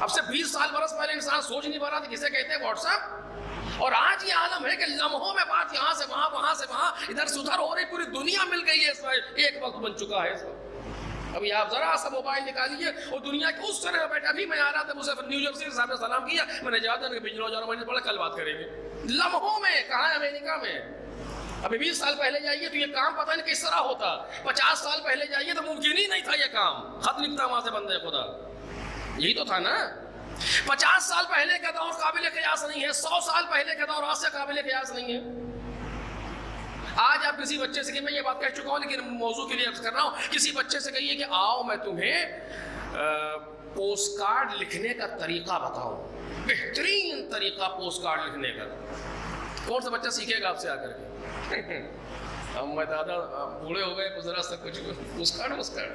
اب سے 20 سال برس پہلے انسان سوچ نہیں پا رہا تھا کسے کہتے ہیں واٹس ایپ۔ اور آج یہ عالم ہے کہ لمحوں میں بات یہاں سے وہاں، وہاں سے وہاں، ادھر سے ادھر ہو رہی، پوری دنیا مل گئی ہے، اس میں ایک وقت بن چکا ہے سب۔ ابھی آپ ذرا سا موبائل نکالیے اور دنیا کے اس طرح بیٹھا، ابھی میں آ رہا تھا مجھے نیو جرسی صاحب نے سلام کیا، میں نے جاتا کہ بجنو جا رہا ہوں، بڑا کل بات کریں گے۔ لمحوں میں، کہاں ہے امریکہ میں، ابھی 20 سال پہلے جائیے تو یہ کام پتہ نہیں کس طرح ہوتا، 50 سال پہلے جائیے تو ممکن ہی نہیں تھا یہ کام، خط لکھتا وہاں سے بندے خدا، یہی تو تھا نا۔ 50 سال پہلے کا دور قابل قیاس نہیں ہے، 100 سال پہلے کا دور آج سے قابل قیاس نہیں ہے۔ آج آپ کسی بچے سے کہ میں یہ بات کہہ چکا ہوں لیکن موضوع کے لیے عرض کر رہا ہوں، کسی بچے سے کہیے کہ آؤ میں تمہیں پوسٹ کارڈ لکھنے کا طریقہ بتاؤں، بہترین طریقہ پوسٹ کارڈ لکھنے کا، کون سا بچہ سیکھے گا آپ سے آ کر کے؟ ہم میں دادا بوڑھے ہو گئے، ذرا سا کچھ پوسٹ کارڈ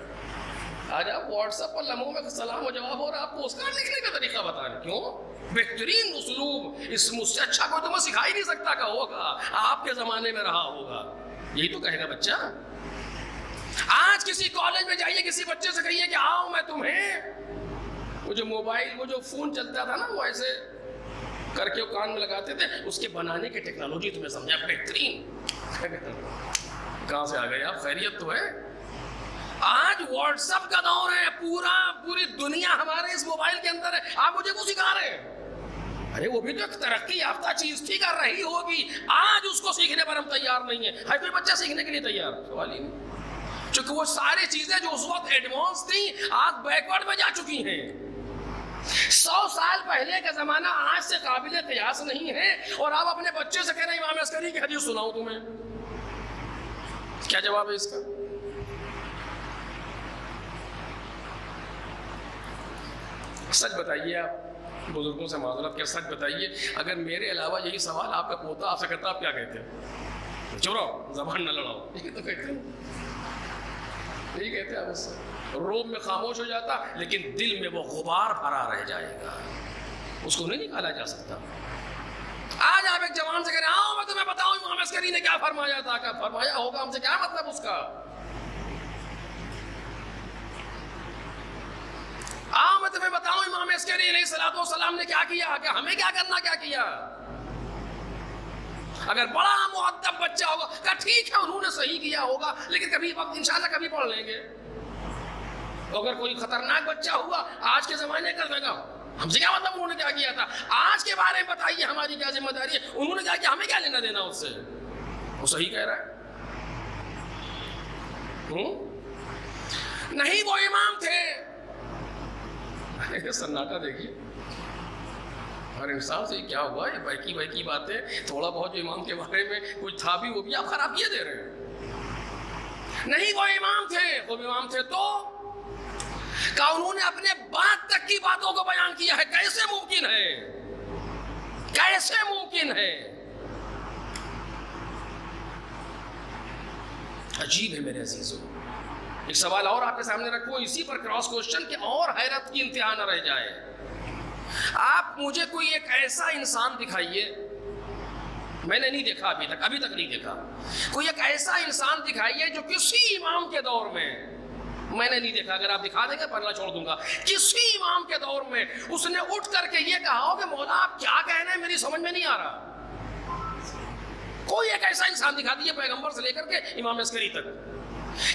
آج آپ واٹس ایپ پر لمحوں میں سلام و جواب ہو رہا ہے، آپ پوسٹ کارڈ لکھنے کا طریقہ بتا رہے ہیں، کیوں؟ بہترین اسلوب، اس مجھ سے اچھا کوئی تمہیں سکھا ہی نہیں سکتا کہ ہوگا، آپ کے زمانے میں رہا ہوگا، یہی تو کہے گا بچہ۔ آج کسی کالج میں جائیے، کسی بچے سے کہیے کہ آؤ میں تمہیں، وہ جو موبائل، وہ جو فون چلتا تھا نا، وہ ایسے کر کے وہ کان میں لگاتے تھے، اس کے بنانے کی ٹیکنالوجی تمہیں سمجھا بہترین، کہاں سے آ گئے آپ؟ خیریت تو ہے؟ آج واٹس ایپ کا دور ہے، پوری دنیا ہمارے اس موبائل کے اندر ہے، آپ مجھے کو سکھا رہے ہیں؟ ارے وہ بھی تو ایک ترقی یافتہ چیز تھی، کر رہی ہوگی، آج اس کو سیکھنے پر ہم تیار نہیں ہیں۔ ہے کوئی بچہ سیکھنے کے لیے تیار؟ سوال ہی نہیں، چونکہ وہ ساری چیزیں جو اس وقت ایڈوانس تھیں آج بیکورڈ میں جا چکی ہیں۔ 100 سال پہلے کا زمانہ آج سے قابل قیاس نہیں ہے، اور آپ اپنے بچے سے کہہ رہے ہیں امام عسکری کی حدیث سناؤں تمہیں، کیا جواب ہے اس کا؟ سچ بتائیے، آپ بزرگوں سے معذرت کیا، سچ بتائیے، اگر میرے علاوہ یہی سوال آپ کا پوتا آپ سے کرتا، آپ کیا کہتے ہیں؟ چپ رہو، زبان نہ لڑاؤ، یہی تو کہتے ہیں، یہی کہتے ہیں آپ اس سے۔ روم میں خاموش ہو جاتا لیکن دل میں وہ غبار بھرا رہ جائے گا، اس کو نہیں نکالا جا سکتا۔ آج آپ ایک جوان سے کہہ رہے ہیں آؤ میں تمہیں بتاؤں امام عسکری نے کیا فرمایا تھا، کیا فرمایا ہوگا، ہم سے کیا مطلب اس کا؟ آؤ میں تمہیں بتاؤں امام عسکری علیہ السلام نے کیا کیا، کہ ہمیں کیا کرنا، کیا کیا؟ اگر بڑا مؤدب بچہ ہوگا کہ ٹھیک ہے انہوں نے صحیح کیا ہوگا، لیکن کبھی وقت انشاءاللہ کبھی پڑھ لیں گے۔ اگر کوئی خطرناک بچہ ہوا آج کے زمانے کر دے گا، ہم سے کیا مطلب انہوں نے کیا کیا تھا، آج کے بارے میں بتائیے ہماری کیا ذمہ داری ہے، انہوں نے کیا کیا، ہمیں کیا لینا دینا اس سے، وہ صحیح کہہ رہا ہے۔ نہیں وہ امام تھے، سناٹا دیکھیے، ہر انسان سے کیا ہوا، یہ بہکی باتیں، تھوڑا بہت جو امام کے بارے میں کچھ تھا بھی وہ بھی آپ خراب کیے دے رہے ہیں۔ نہیں وہ امام تھے، وہ امام تھے تو کہ انہوں نے اپنے بات تک کی باتوں کو بیان کیا ہے، کیسے ممکن ہے، کیسے ممکن ہے؟ عجیب ہے میرے عزیزوں۔ ایک سوال اور آپ کے سامنے رکھو اسی پر کراس کوشچن کہ اور حیرت کی انتہا نہ رہ جائے۔ آپ مجھے کوئی ایک ایسا انسان دکھائیے، میں نے نہیں دیکھا ابھی تک نہیں دیکھا، کوئی ایک ایسا انسان دکھائیے جو کسی امام کے دور میں نے نہیں دیکھا، اگر آپ دکھا دیں گے پڑھنا چھوڑ دوں گا، کسی امام کے دور میں اس نے اٹھ کر کے یہ کہا ہو کہ مولا آپ کیا کہہ رہے ہیں میری سمجھ میں نہیں آ رہا۔ کوئی ایک ایسا انسان دکھا دیجیے پیغمبر سے لے کر کے امام عسکری تک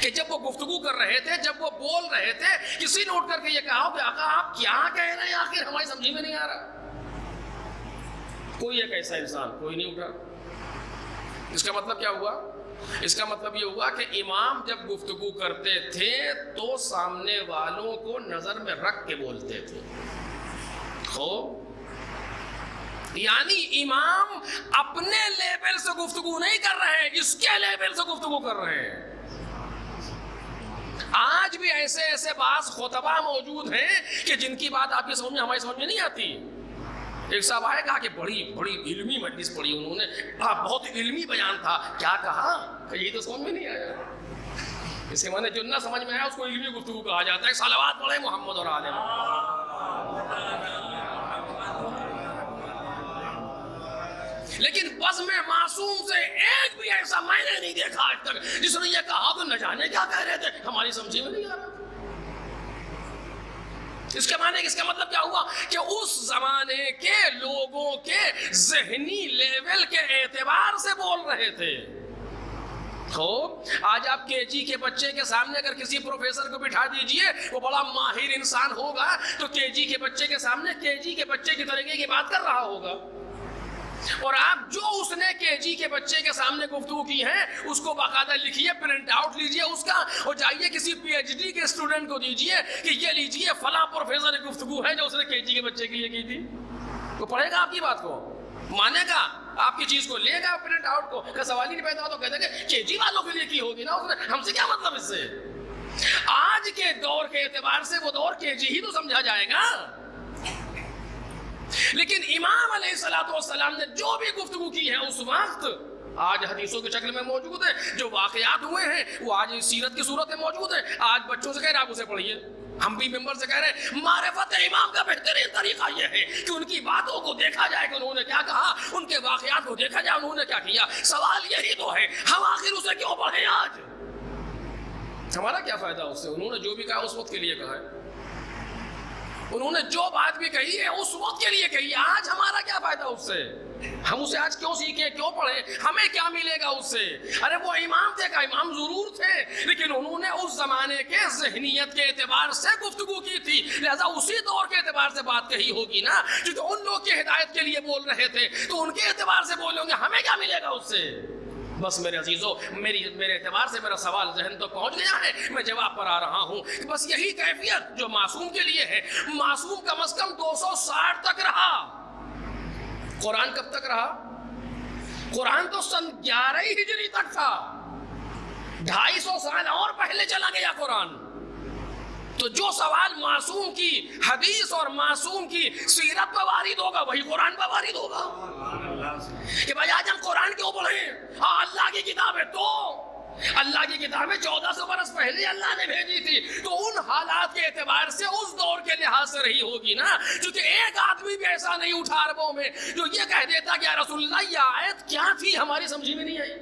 کہ جب وہ گفتگو کر رہے تھے، جب وہ بول رہے تھے، کسی نے اٹھ کر کے یہ کہا ہو کہ آقا آپ کیا کہہ رہے ہیں، آخر ہماری سمجھ میں نہیں آ رہا۔ کوئی ایک ایسا انسان، کوئی نہیں اٹھا۔ اس کا مطلب کیا ہوا؟ اس کا مطلب یہ ہوا کہ امام جب گفتگو کرتے تھے تو سامنے والوں کو نظر میں رکھ کے بولتے تھے۔ یعنی امام اپنے لیول سے گفتگو نہیں کر رہے ہیں، اس کے لیول سے گفتگو کر رہے ہیں۔ آج بھی ایسے ایسے بعض خطبہ موجود ہیں کہ جن کی بات آپ کی سمجھ میں ہماری سمجھ میں نہیں آتی۔ ایک صاحب آئے کہا کہ بڑی علمی مجلس پڑھی انہوں نے، بہت علمی بیان تھا، کیا کہا کہ یہ تو سمجھ میں نہیں آیا۔ اس کے معنی جو نہ سمجھ میں آیا اس کو علمی گفتگو کہا جاتا ہے۔ صلوات پڑھے محمد اور آل لیکن بزم معصوم سے ایک بھی ایسا میں نے نہیں دیکھا آج تک جس نے یہ کہا تو نہ جانے کیا کہہ رہے تھے، ہماری سمجھ میں نہیں آ رہا۔ اس کے معنی اس کا مطلب کیا ہوا کہ اس زمانے کے لوگوں کے ذہنی لیول کے اعتبار سے بول رہے تھے۔ آج آپ کے جی کے بچے کے سامنے اگر کسی پروفیسر کو بٹھا دیجئے، وہ بڑا ماہر انسان ہوگا تو کے جی کے بچے کے سامنے کے جی کے بچے کی طریقے کی بات کر رہا ہوگا، اور آپ جو اس نے کے جی کے بچے کے سامنے گفتگو کی ہے اس کو باقاعدہ لکھیے، پرنٹ آؤٹ لیجئے اس کا، اور جائیے کسی پی ایچ ڈی کے اسٹوڈنٹ کو دیجئے کہ یہ لیجئے فلاں پروفیسر کی گفتگو ہے جو اس نے کے جی کے بچے کے لیے کی تھی۔ وہ پڑھے گا آپ کی بات کو، مانے گا آپ کی چیز کو، لے گا پرنٹ آؤٹ کو، کہ سوال ہی نہیں پیدا تو کہتے کہ کے جی والوں کے لیے کی ہوگی نا، ہم سے کیا مطلب اس سے؟ آج کے دور کے اعتبار سے وہ دور کے جی ہی تو سمجھا جائے گا۔ لیکن امام علیہ السلام نے جو بھی گفتگو کی ہے اس وقت آج حدیثوں کی شکل میں موجود ہے، جو واقعات ہوئے ہیں وہ آج سیرت کی صورت میں موجود ہے۔ آج بچوں سے کہہ رہے آپ اسے پڑھیے، ہم بھی ممبر سے کہہ رہے ہیں معرفت امام کا بہترین طریقہ یہ ہے کہ ان کی باتوں کو دیکھا جائے کہ انہوں نے کیا کہا، ان کے واقعات کو دیکھا جائے انہوں نے کیا کیا۔ سوال یہی تو ہے ہم آخر اسے کیوں پڑھیں؟ آج ہمارا کیا فائدہ اس سے؟ انہوں نے جو بھی کہا اس وقت کے لیے کہا ہے، انہوں نے جو بات بھی کہی ہے اس وقت کے لیے کہی ہے، آج ہمارا کیا فائدہ اس سے؟ ہم اسے آج کیوں سیکھیں، کیوں پڑھیں؟ ہمیں کیا ملے گا اس سے؟ ارے وہ امام تھے، کا امام ضرور تھے، لیکن انہوں نے اس زمانے کے ذہنیت کے اعتبار سے گفتگو کی تھی، لہذا اسی دور کے اعتبار سے بات کہی ہوگی نا، کیونکہ ان لوگ کی ہدایت کے لیے بول رہے تھے تو ان کے اعتبار سے بولیں گے، ہمیں کیا ملے گا اس سے؟ بس میرے عزیزوں، میرے اعتبار سے میرا سوال ذہن تو پہنچ گیا ہے، میں جواب پر آ رہا ہوں۔ بس یہی کیفیت جو معصوم کے لیے ہے، معصوم کم از کم 260 تک رہا۔ قرآن کب تک رہا؟ قرآن تو سن 11 ہجری تک تھا، 250 سال اور پہلے چلا گیا قرآن۔ تو جو سوال معصوم کی حدیث اور معصوم کی سیرت پر وارد ہوگا وہی قرآن پر وارد ہوگا کہ بھائی آج ہم قرآن کیوں پڑھیں؟ اللہ کی کتاب ہے تو اللہ کی کتابیں 1400 برس پہلے اللہ نے بھیجی تھی، تو ان حالات کے اعتبار سے اس دور کے لحاظ سے رہی ہوگی نا، کیونکہ ایک آدمی بھی ایسا نہیں اٹھا عربوں میں جو یہ کہہ دیتا کہ یا رسول اللہ یہ آیت کیا تھی، ہماری سمجھی میں نہیں آئی۔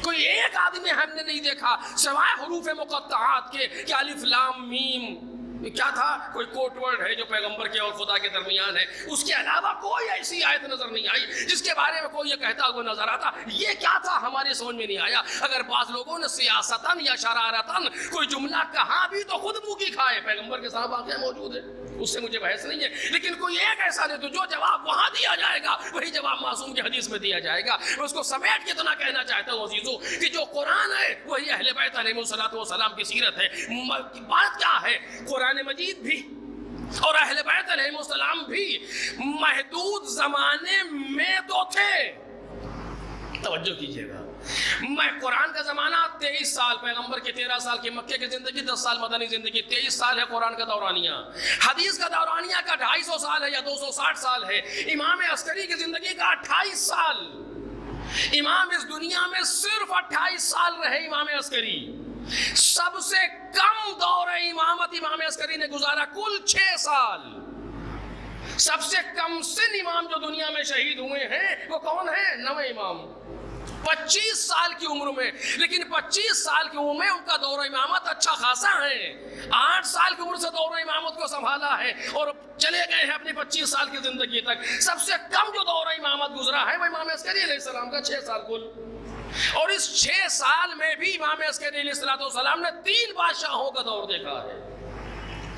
کوئی ایک آدمی ہم نے نہیں دیکھا سوائے حروف مقطعات کے کہ الف لام میم کیا تھا، کوئی کوٹ ورڈ ہے جو پیغمبر کے اور خدا کے درمیان ہے، اس کے علاوہ کوئی ایسی آیت نظر نہیں آئی جس کے بارے میں کوئی یہ کہتا ہوا نظر آتا یہ کیا تھا، ہماری سمجھ میں نہیں آیا۔ اگر بعض لوگوں نے سیاستاً یا شرارتاً کوئی جملہ کہا بھی تو خود منہ کی کھائے، پیغمبر کے ساتھ واقعہ موجود ہے، اس سے مجھے بحث نہیں ہے، لیکن کوئی ایک ایسا نہیں تو جو جواب وہاں دیا جائے گا وہی جواب معصوم کی حدیث میں دیا جائے گا۔ میں اس کو سمیٹ کے اتنا کہنا چاہتا ہوں عزیزو کہ جو قرآن ہے وہی اہل بیت علیہ السلام کی سیرت ہے۔ بات کیا ہے، قرآن مجید بھی اور اہل بیت علیہ السلام بھی محدود زمانے میں تو تھے، توجہ کیجئے گا، میں قرآن کا زمانہ 23 سال، پیغمبر کے 13 سال کی مکے کی زندگی، 10 سال مدنی زندگی، 23 سال ہے قرآن کا دورانیہ، حدیث کا دورانیہ کا 250 سال ہے یا 260 سال ہے، امام عسکری کی زندگی کا 28 سال، امام اس دنیا میں صرف 28 سال رہے امام عسکری، سب سے کم دور امامت امام عسکری نے گزارا کل 6 سال، سب سے کم سن امام جو دنیا میں شہید ہوئے ہیں وہ کون ہے؟ 9 امام، 25 سال کی عمر میں، لیکن 25 سال کی عمر میں ان کا دور امامت اچھا خاصا ہے، 8 سال کی عمر سے دور امامت کو سنبھالا ہے اور چلے گئے ہیں اپنی 25 سال کی زندگی تک۔ سب سے کم جو دور امامت گزرا ہے وہ امام عسکری علیہ السلام کا 6 سال کل، اور اس 6 سال میں بھی امام عسکری علیہ السلام نے 3 بادشاہوں کا دور دیکھا ہے،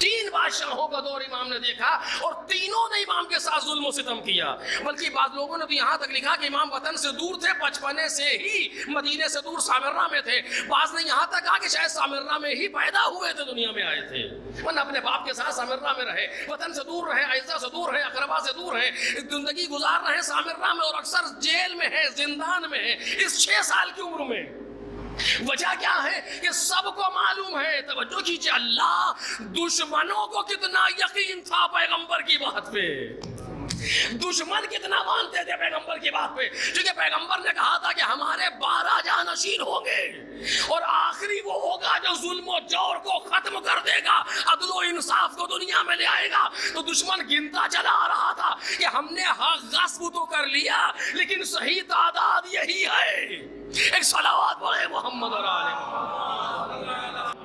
3 بادشاہوں کا دور امام نے دیکھا، اور تینوں نے امام کے ساتھ ظلم و ستم کیا، بلکہ بعض لوگوں نے تو یہاں تک لکھا کہ امام وطن سے دور تھے، بچپنے سے ہی مدینے سے دور سامرہ میں تھے، بعض نے یہاں تک کہا کہ شاید سامرہ میں ہی پیدا ہوئے تھے، دنیا میں آئے تھے، ورنہ اپنے باپ کے ساتھ سامرہ میں رہے، وطن سے دور رہے، اعزا سے دور رہے، اقربا سے دور رہے، زندگی گزار رہے سامرہ میں، اور اکثر جیل میں ہے، زندان میں ہے، اس 6 سال کی عمر میں۔ وجہ کیا ہے کہ سب کو معلوم ہے، توجہ کیجئے، اللہ دشمنوں کو کتنا یقین تھا پیغمبر کی بات پہ، دشمن کتنا مانتے تھے پیغمبر کی بات پہ، کیونکہ پیغمبر نے کہا تھا کہ ہمارے 12 جانشین ہوں گے اور آخری وہ ہوگا جو ظلم و جور کو ختم کر دے گا، عدل و انصاف کو دنیا میں لے آئے گا۔ تو دشمن گنتا چلا آ رہا تھا کہ ہم نے غصب تو کر لیا لیکن صحیح تعداد یہی ہے۔ ایک صلوات پڑھے محمد اور آلہ محمد۔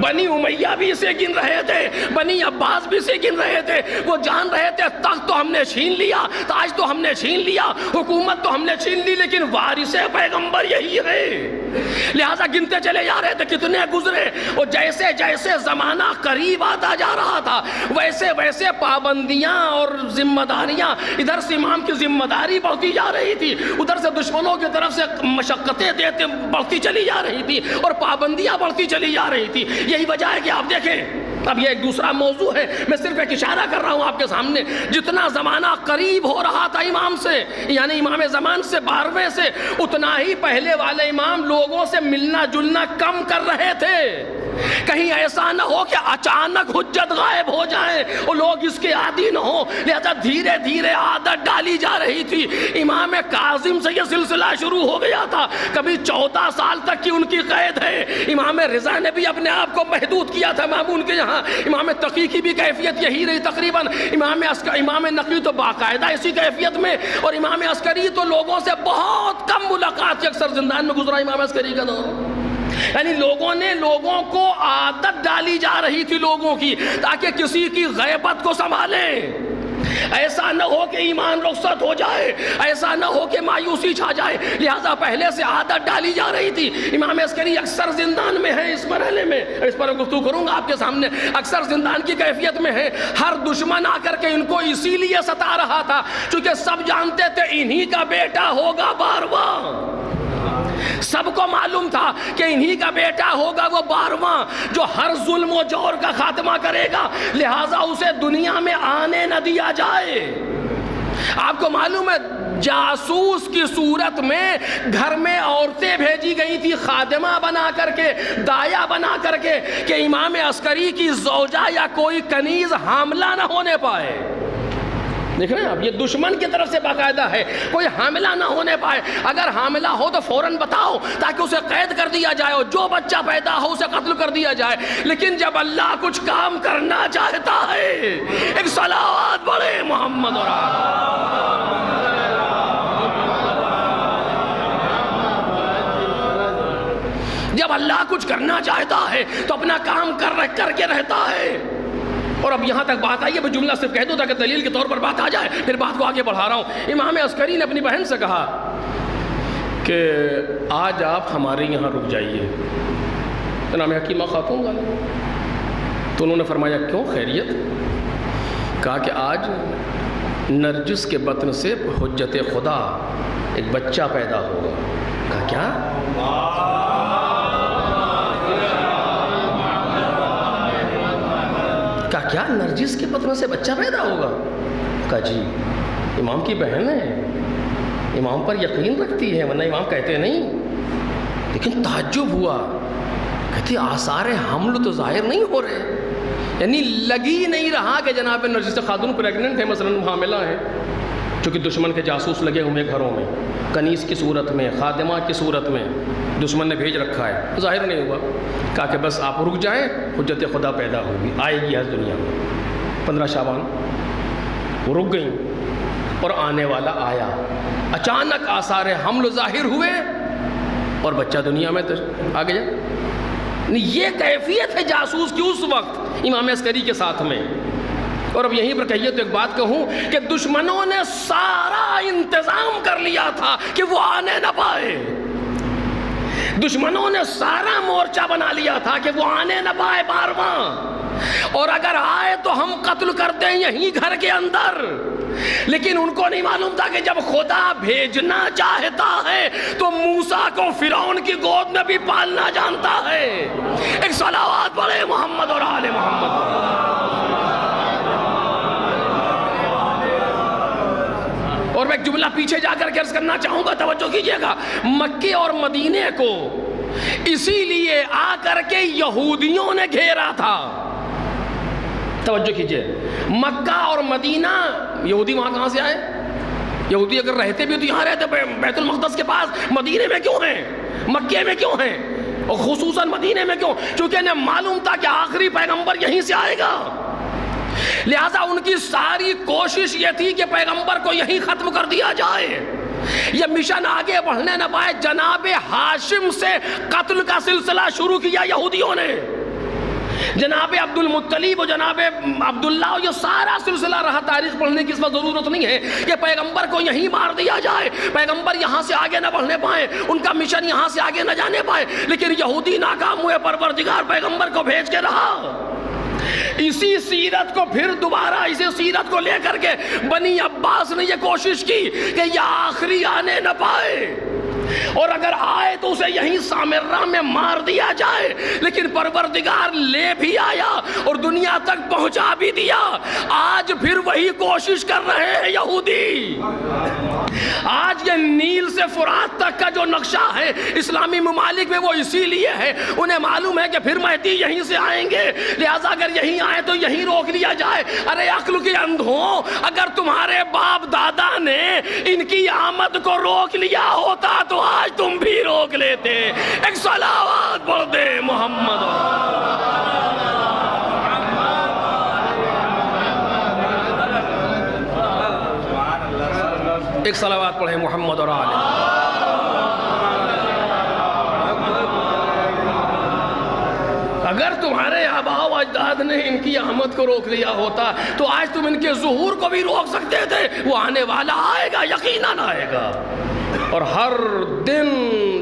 بنی امیہ بھی اسے گن رہے تھے، بنی عباس بھی اسے گن رہے تھے، وہ جان رہے تھے تخت تو ہم نے چھین لیا، تاج تو ہم نے چھین لیا، حکومت تو ہم نے چھین لی، لیکن وارث پیغمبر یہی ہے، لہذا گنتے چلے جا رہے تھے کتنے گزرے، اور جیسے جیسے زمانہ قریب آتا جا رہا تھا ویسے ویسے پابندیاں اور ذمہ داریاں، ادھر سے امام کی ذمہ داری بڑھتی جا رہی تھی، ادھر سے دشمنوں کی طرف سے مشقتیں دیتے بڑھتی چلی جا رہی تھی، اور پابندیاں بڑھتی چلی جا رہی تھی۔ یہی وجہ ہے کہ آپ دیکھیں، اب یہ ایک دوسرا موضوع ہے، میں صرف ایک اشارہ کر رہا ہوں آپ کے سامنے، جتنا زمانہ قریب ہو رہا تھا امام سے، یعنی امام زمان سے 12ویں سے، اتنا ہی پہلے والے امام لوگوں سے ملنا جلنا کم کر رہے تھے، کہیں ایسا نہ ہو کہ اچانک حجت غائب ہو جائے اور لوگ اس کے عادی نہ ہو، لہذا دھیرے دھیرے عادت ڈالی جا رہی تھی۔ امام کاظم سے یہ سلسلہ شروع ہو گیا تھا، کبھی 14 سال تک کی ان کی قید ہے، امام رضا نے بھی اپنے آپ کو محدود کیا تھا مامون کے یہاں، امام تقی کی بھی کیفیت یہی رہی تقریباً، امام نقی تو باقاعدہ اسی کیفیت میں، اور امام عسکری تو لوگوں سے بہت کم ملاقات، اکثر زندان میں گزرا امام عسکری کا دور، یعنی لوگوں کو عادت ڈالی جا رہی تھی لوگوں کی، تاکہ کسی کی غیبت کو سنبھالیں، ایسا نہ ہو کہ ایمان رخصت ہو جائے، ایسا نہ ہو کہ مایوسی چھا جائے، لہذا پہلے سے عادت ڈالی جا رہی تھی۔ امام عسکری اکثر زندان میں ہے، اس مرحلے میں اس پر گفتگو کروں گا آپ کے سامنے، اکثر زندان کی کیفیت میں ہے، ہر دشمن آ کر کے ان کو اسی لیے ستا رہا تھا چونکہ سب جانتے تھے انہی کا بیٹا ہوگا 12واں، سب کو معلوم تھا کہ انہی کا بیٹا ہوگا وہ 12واں جو ہر ظلم و جور کا خاتمہ کرے گا، لہٰذا اسے دنیا میں آنے نہ دیا جائے۔ آپ کو معلوم ہے جاسوس کی صورت میں گھر میں عورتیں بھیجی گئی تھی خادمہ بنا کر کے، دایا بنا کر کے، کہ امام عسکری کی زوجہ یا کوئی کنیز حاملہ نہ ہونے پائے، دیکھ رہے ہیں آپ، یہ دشمن کی طرف سے باقاعدہ ہے، کوئی حاملہ نہ ہونے پائے، اگر حاملہ ہو تو فوراً بتاؤ تاکہ اسے قید کر دیا جائے، اور جو بچہ پیدا ہو اسے قتل کر دیا جائے۔ لیکن جب اللہ کچھ کام کرنا چاہتا ہے، ایک صلوات پڑھے محمد اور جب اللہ کچھ کرنا چاہتا ہے تو اپنا کام کر کے رہتا ہے۔ اور اب یہاں تک بات آئی ہے، جملہ صرف کہہ دو تاکہ دلیل کے طور پر بات آ جائے، پھر بات کو آگے بڑھا رہا ہوں۔ امام عسکری نے اپنی بہن سے کہا کہ آج آپ ہمارے یہاں رک جائیے، نام حکیمہ خاتون کا، تو انہوں نے فرمایا کیوں، خیریت؟ کہا کہ آج نرجس کے بطن سے حجت خدا ایک بچہ پیدا ہوگا۔ کہا کیا؟ کیا نرجس کے بطن سے بچہ پیدا ہوگا؟ کہا جی، امام کی بہن ہے، امام پر یقین رکھتی ہے، ورنہ امام کہتے نہیں۔ لیکن تعجب ہوا، کہتی آثار حمل تو ظاہر نہیں ہو رہے، یعنی لگی نہیں رہا کہ جناب نرجس خاتون پریگننٹ ہے، مثلا حاملہ ہے، چونکہ دشمن کے جاسوس لگے ہوئے گھروں میں، کنیز کی صورت میں، خادمہ کی صورت میں دشمن نے بھیج رکھا ہے، ظاہر نہیں ہوا۔ کہا کہ بس آپ رک جائیں، حجت خدا پیدا ہوگی، آئے گی آج دنیا میں۔ 15 شعبان وہ رک گئیں اور آنے والا آیا، اچانک آثار حمل ظاہر ہوئے اور بچہ دنیا میں آ گیا۔ یہ کیفیت ہے جاسوس کی اس وقت امام عسکری کے ساتھ میں۔ اور اب یہیں پر کہیے تو ایک بات کہوں کہ دشمنوں نے سارا انتظام کر لیا تھا کہ وہ آنے نہ پائے، دشمنوں نے سارا مورچہ بنا لیا تھا کہ وہ آنے نہ پائے بارواں، اور اگر آئے تو ہم قتل کر دیں یہیں گھر کے اندر۔ لیکن ان کو نہیں معلوم تھا کہ جب خدا بھیجنا چاہتا ہے تو موسیٰ کو فرعون کی گود میں بھی پالنا جانتا ہے۔ ایک صلوات پڑھے محمد اور آل محمد۔ اور میں ایک جملہ پیچھے جا کر عرض کرنا چاہوں گا، توجہ کیجئے گا۔ مکے اور مدینے کو اسی لیے آ کر کے یہودیوں نے گھیرا تھا، توجہ کیجئے۔ مکہ اور مدینہ، یہودی وہاں کہاں سے آئے؟ یہودی اگر رہتے بھی تو یہاں رہتے، بیت المقدس کے پاس، مدینے میں کیوں ہیں؟ مکے میں کیوں ہیں؟ اور خصوصاً مدینے میں کیوں؟ چونکہ انہیں معلوم تھا کہ آخری پیغمبر یہیں سے آئے گا، لہذا ان کی ساری کوشش یہ تھی کہ پیغمبر کو یہیں ختم کر دیا جائے، یہ مشن آگے بڑھنے نہ پائے۔ جناب ہاشم سے قتل کا سلسلہ شروع کیا یہودیوں نے، جناب عبد المطلب و جناب عبداللہ، یہ سارا سلسلہ رہا۔ تاریخ پڑھنے کی اس وقت ضرورت نہیں ہے کہ پیغمبر کو یہیں مار دیا جائے، پیغمبر یہاں سے آگے نہ بڑھنے پائے، ان کا مشن یہاں سے آگے نہ جانے پائے۔ لیکن یہودی ناکام ہوئے، پروردگار پیغمبر کو بھیج کے رہا۔ اسی سیرت کو پھر دوبارہ، اسی سیرت کو لے کر کے بنی عباس نے یہ کوشش کی کہ یہ آخری آنے نہ پائے، اور اگر آئے تو اسے یہیں سامرہ میں مار دیا جائے۔ لیکن پروردگار لے بھی آیا اور دنیا تک پہنچا بھی دیا۔ آج پھر وہی کوشش کر رہے ہیں یہودی۔ آج یہ نیل سے فرات تک کا جو نقشہ ہے اسلامی ممالک میں، وہ اسی لیے ہے، انہیں معلوم ہے کہ پھر مہدی یہیں سے آئیں گے، لہٰذا اگر یہیں آئے تو یہیں روک لیا جائے۔ ارے عقل کے اندھوں، اگر تمہارے باپ دادا نے ان کی آمد کو روک لیا ہوتا تو آج تم بھی روک لیتے۔ ایک صلوات پڑھ دے محمد۔ ایک صلوات پڑھیں محمد اور آل۔ اگر تمہارے آباء و اجداد نے ان کی آمد کو روک لیا ہوتا تو آج تم ان کے ظہور کو بھی روک سکتے تھے۔ وہ آنے والا آئے گا، یقیناً آئے گا، اور ہر دن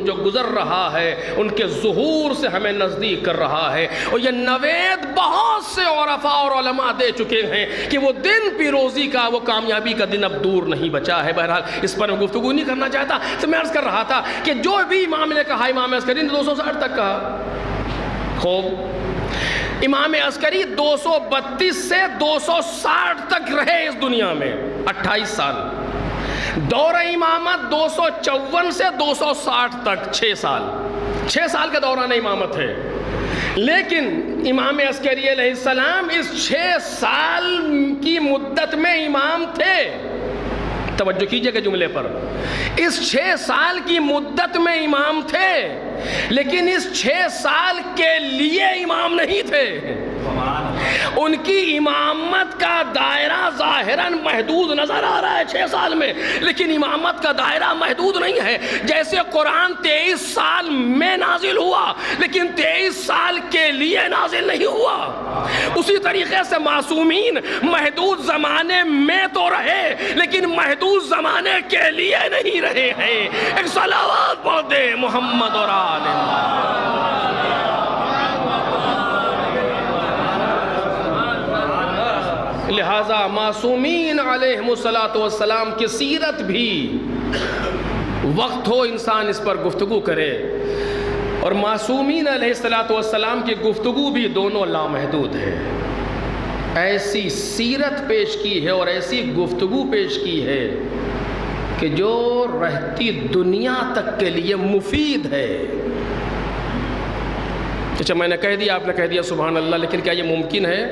جو گزر رہا ہے ان کے ظہور سے ہمیں نزدیک کر رہا ہے۔ اور یہ نوید بہت سے عرفاء اور علماء دے چکے ہیں کہ وہ دن پیروزی کا، وہ کامیابی کا دن اب دور نہیں بچا ہے۔ بہرحال اس پر میں گفتگو نہیں کرنا چاہتا، تو میں عرض کر رہا تھا کہ جو بھی امام نے کہا، امام عسکری نے 260 تک کہا۔ خوب، امام عسکری 232 سے 260 تک رہے اس دنیا میں، 28 سال۔ دور امامت 254 سے 260 تک 6 سال، 6 سال کا دوران امامت ہے۔ لیکن امام عسکری علیہ السلام اس 6 سال کی مدت میں امام تھے. توجہ کیجئے کہ جملے پر. اس 6 سال کی مدت میں امام تھے, لیکن اس 6 سال کے لیے امام نہیں تھے. ان کی امامت کا دائرہ ظاہراً محدود نظر آ رہا ہے 6 سال میں, لیکن امامت کا دائرہ محدود نہیں ہے. جیسے قرآن 23 سال میں نازل ہوا, لیکن 23 سال کے لیے نازل نہیں ہوا, اسی طریقے سے معصومین محدود زمانے میں تو رہے, لیکن محدود زمانے کے لیے نہیں رہے ہیں. ایک صلوات پڑھ دے محمد اور آل لہذا معصومین علیہم السلام کی سیرت بھی وقت ہو انسان اس پر گفتگو کرے, اور معصومین علیہ السلام کی گفتگو بھی دونوں لامحدود ہے. ایسی سیرت پیش کی ہے اور ایسی گفتگو پیش کی ہے کہ جو رہتی دنیا تک کے لیے مفید ہے. اچھا میں نے کہہ دیا, آپ نے کہہ دیا سبحان اللہ, لیکن کیا یہ ممکن ہے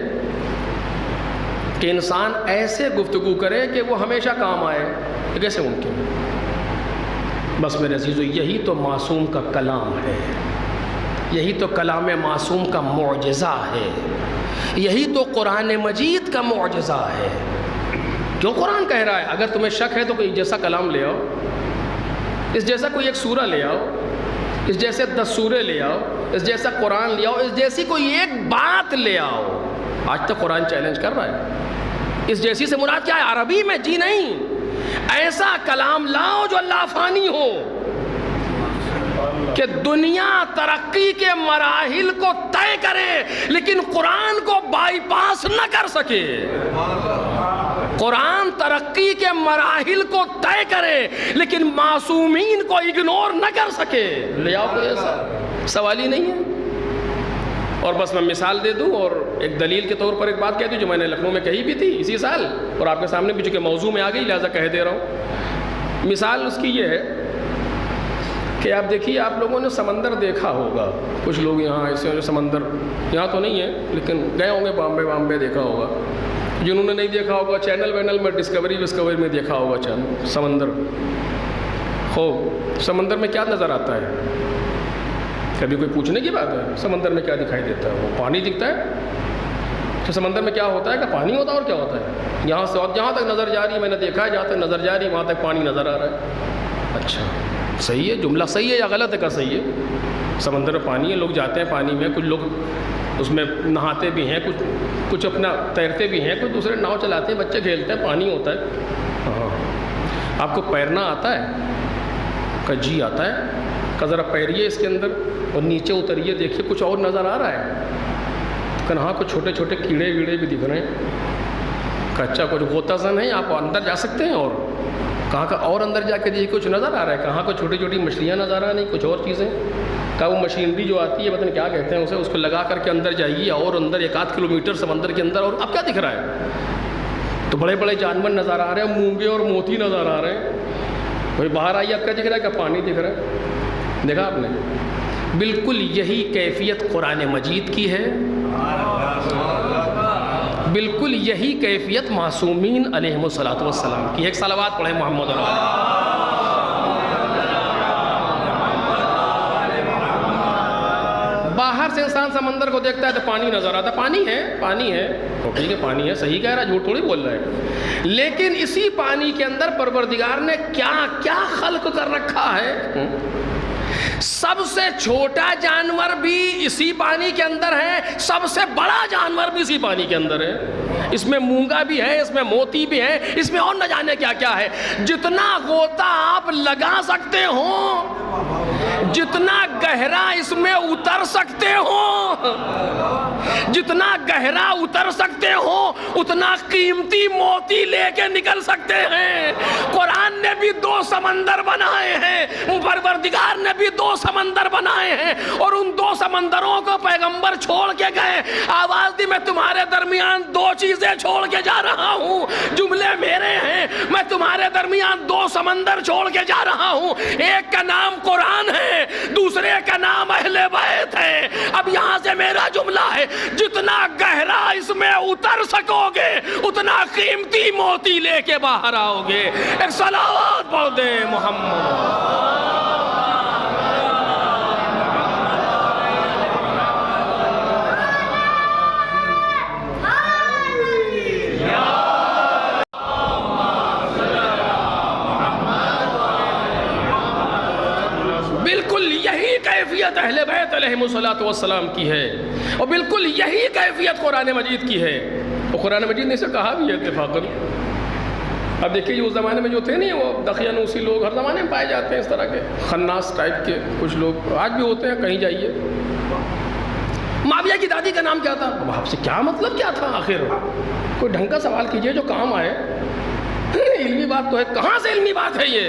کہ انسان ایسے گفتگو کرے کہ وہ ہمیشہ کام آئے؟ یہ کیسے ممکن ہے؟ بس میرے عزیزو, یہی تو معصوم کا کلام ہے, یہی تو کلام معصوم کا معجزہ ہے, یہی تو قرآن مجید کا معجزہ ہے. جو قرآن کہہ رہا ہے, اگر تمہیں شک ہے تو کوئی جیسا کلام لے آؤ, اس جیسا کوئی ایک سورہ لے آؤ, اس جیسے 10 سورے لے آؤ, اس جیسا قرآن لے آؤ, اس جیسی کوئی ایک بات لے آؤ. آج تک قرآن چیلنج کر رہا ہے. اس جیسی سے مراد کیا ہے؟ عربی میں جی نہیں, ایسا کلام لاؤ جو اللہ فانی ہو, کہ دنیا ترقی کے مراحل کو طے کرے لیکن قرآن کو بائی پاس نہ کر سکے. قرآن ترقی کے مراحل کو طے کرے لیکن معصومین کو اگنور نہ کر سکے. لے آؤ کوئی ایسا, سوال ہی نہیں ہے. اور بس میں مثال دے دوں اور ایک دلیل کے طور پر ایک بات کہہ دوں جو میں نے لکھنؤ میں کہی بھی تھی اسی سال, اور آپ کے سامنے بھی چونکہ موضوع میں آ گئی لہٰذا کہہ دے رہا ہوں. مثال اس کی یہ ہے کہ آپ دیکھیے, آپ لوگوں نے سمندر دیکھا ہوگا, کچھ لوگ یہاں ایسے سمندر یہاں تو نہیں ہے لیکن گئے ہوں گے بامبے دیکھا ہوگا. جنہوں نے نہیں دیکھا ہوگا چینل وینل میں ڈسکوری میں دیکھا ہوگا چینل سمندر. خوب سمندر میں کیا نظر آتا ہے؟ کبھی کوئی پوچھنے کی بات ہے؟ سمندر میں کیا دکھائی دیتا ہے؟ وہ پانی دکھتا ہے. تو سمندر میں کیا ہوتا ہے کہ پانی ہوتا ہے, اور کیا ہوتا ہے؟ یہاں سے جہاں تک نظر جا رہی ہے, میں نے دیکھا ہے جہاں تک نظر جا رہی ہے وہاں تک پانی نظر آ رہا ہے. اچھا صحیح ہے, جملہ صحیح ہے یا غلط ہے؟ کا صحیح ہے. سمندر میں پانی ہے, لوگ جاتے ہیں پانی میں, کچھ لوگ اس میں نہاتے بھی ہیں, کچھ اپنا تیرتے بھی ہیں, کچھ دوسرے ناؤ چلاتے ہیں, بچے کھیلتے ہیں, پانی ہوتا ہے. ہاں, آپ کو تیرنا آتا ہے؟ کہ جی آتا ہے. کہ ذرا پیریے اس کے اندر اور نیچے اتریے, دیکھیے کچھ اور نظر آ رہا ہے. کہ ہاں کچھ چھوٹے چھوٹے کیڑے ویڑے بھی دکھ رہے ہیں. کہ اچھا کچھ غوطہ زن ہے, آپ اندر جا سکتے ہیں, اور کہاں کا اور اندر جا کے دیکھیے کچھ نظر آ رہا ہے. کہاں کو چھوٹی چھوٹی مچھلیاں نظر آ رہی, کچھ اور چیزیں. کہ وہ مشینری جو آتی ہے پتہ نہیں کیا کہتے ہیں اسے, اس کو لگا کر کے اندر جائیے, اور اندر 1-8 کلومیٹر سمندر کے اندر, اور اب کیا دکھ رہا ہے؟ تو بڑے بڑے جانور نظر آ رہے ہیں, مونگے اور موتی نظر آ رہے ہیں. بھائی باہر آئیے, اب کیا دکھ رہا ہے؟ کہ پانی دکھ رہا ہے. دیکھا آپ نے؟ بالکل یہی کیفیت قرآن مجید کی ہے, بالکل یہی کیفیت معصومین علیہم السلام کی. ایک صلوات پڑھیں محمد علیہ. باہر سے انسان سمندر کو دیکھتا ہے تو پانی نظر آتا ہے, پانی ہے تو ٹھیک ہے, پانی ہے, صحیح کہہ رہا ہے, جھوٹ تھوڑی بول رہا ہے. لیکن اسی پانی کے اندر پروردگار نے کیا کیا خلق کر رکھا ہے. سب سے چھوٹا جانور بھی اسی پانی کے اندر ہے, سب سے بڑا جانور بھی اسی پانی کے اندر ہے. اس میں مونگا بھی ہے, اس میں موتی بھی ہے, اس میں اور نہ جانے کیا کیا ہے. جتنا غوطہ آپ لگا سکتے ہو, جتنا گہرا اس میں اتر سکتے ہو, جتنا گہرا اتر سکتے ہو اتنا قیمتی موتی لے کے نکل سکتے ہیں. قرآن نے بھی 2 سمندر بنائے ہیں, پروردگار نے بھی 2 سمندر بنائے ہیں اور ان 2 سمندروں کو پیغمبر چھوڑ کے گئے. آواز دی میں تمہارے درمیان 2 چیزیں چھوڑ کے جا رہا ہوں, جملے میرے ہیں, میں تمہارے درمیان 2 سمندر چھوڑ کے جا رہا ہوں. ایک کا نام قرآن ہے, دوسرے کا نام اہل بیت ہے. اب یہاں سے میرا جملہ ہے, جتنا گہرا اس میں اتر سکو گے اتنا قیمتی موتی لے کے باہر آؤ گے. ایک صلوات پڑھ دے محمد. بالکل یہی کیفیت اہل بیت علیہم الصلوۃ والسلام کی ہے اور بالکل یہی کیفیت قرآن مجید کی ہے. اور قرآن مجید نے اسے کہا بھی ہے اتفاقاً. اب دیکھیے اس زمانے میں جو تھے نہیں وہ دقیانوسی لوگ ہر زمانے میں پائے جاتے ہیں, اس طرح کے خناس ٹائپ کے کچھ لوگ آج بھی ہوتے ہیں. کہیں جائیے, معاویہ کی دادی کا نام کیا تھا؟ اب آپ سے کیا مطلب کیا تھا آخر؟ کوئی ڈھنگ کا سوال کیجئے جو کام آئے. علمی بات تو ہے, کہاں سے علمی بات ہے یہ؟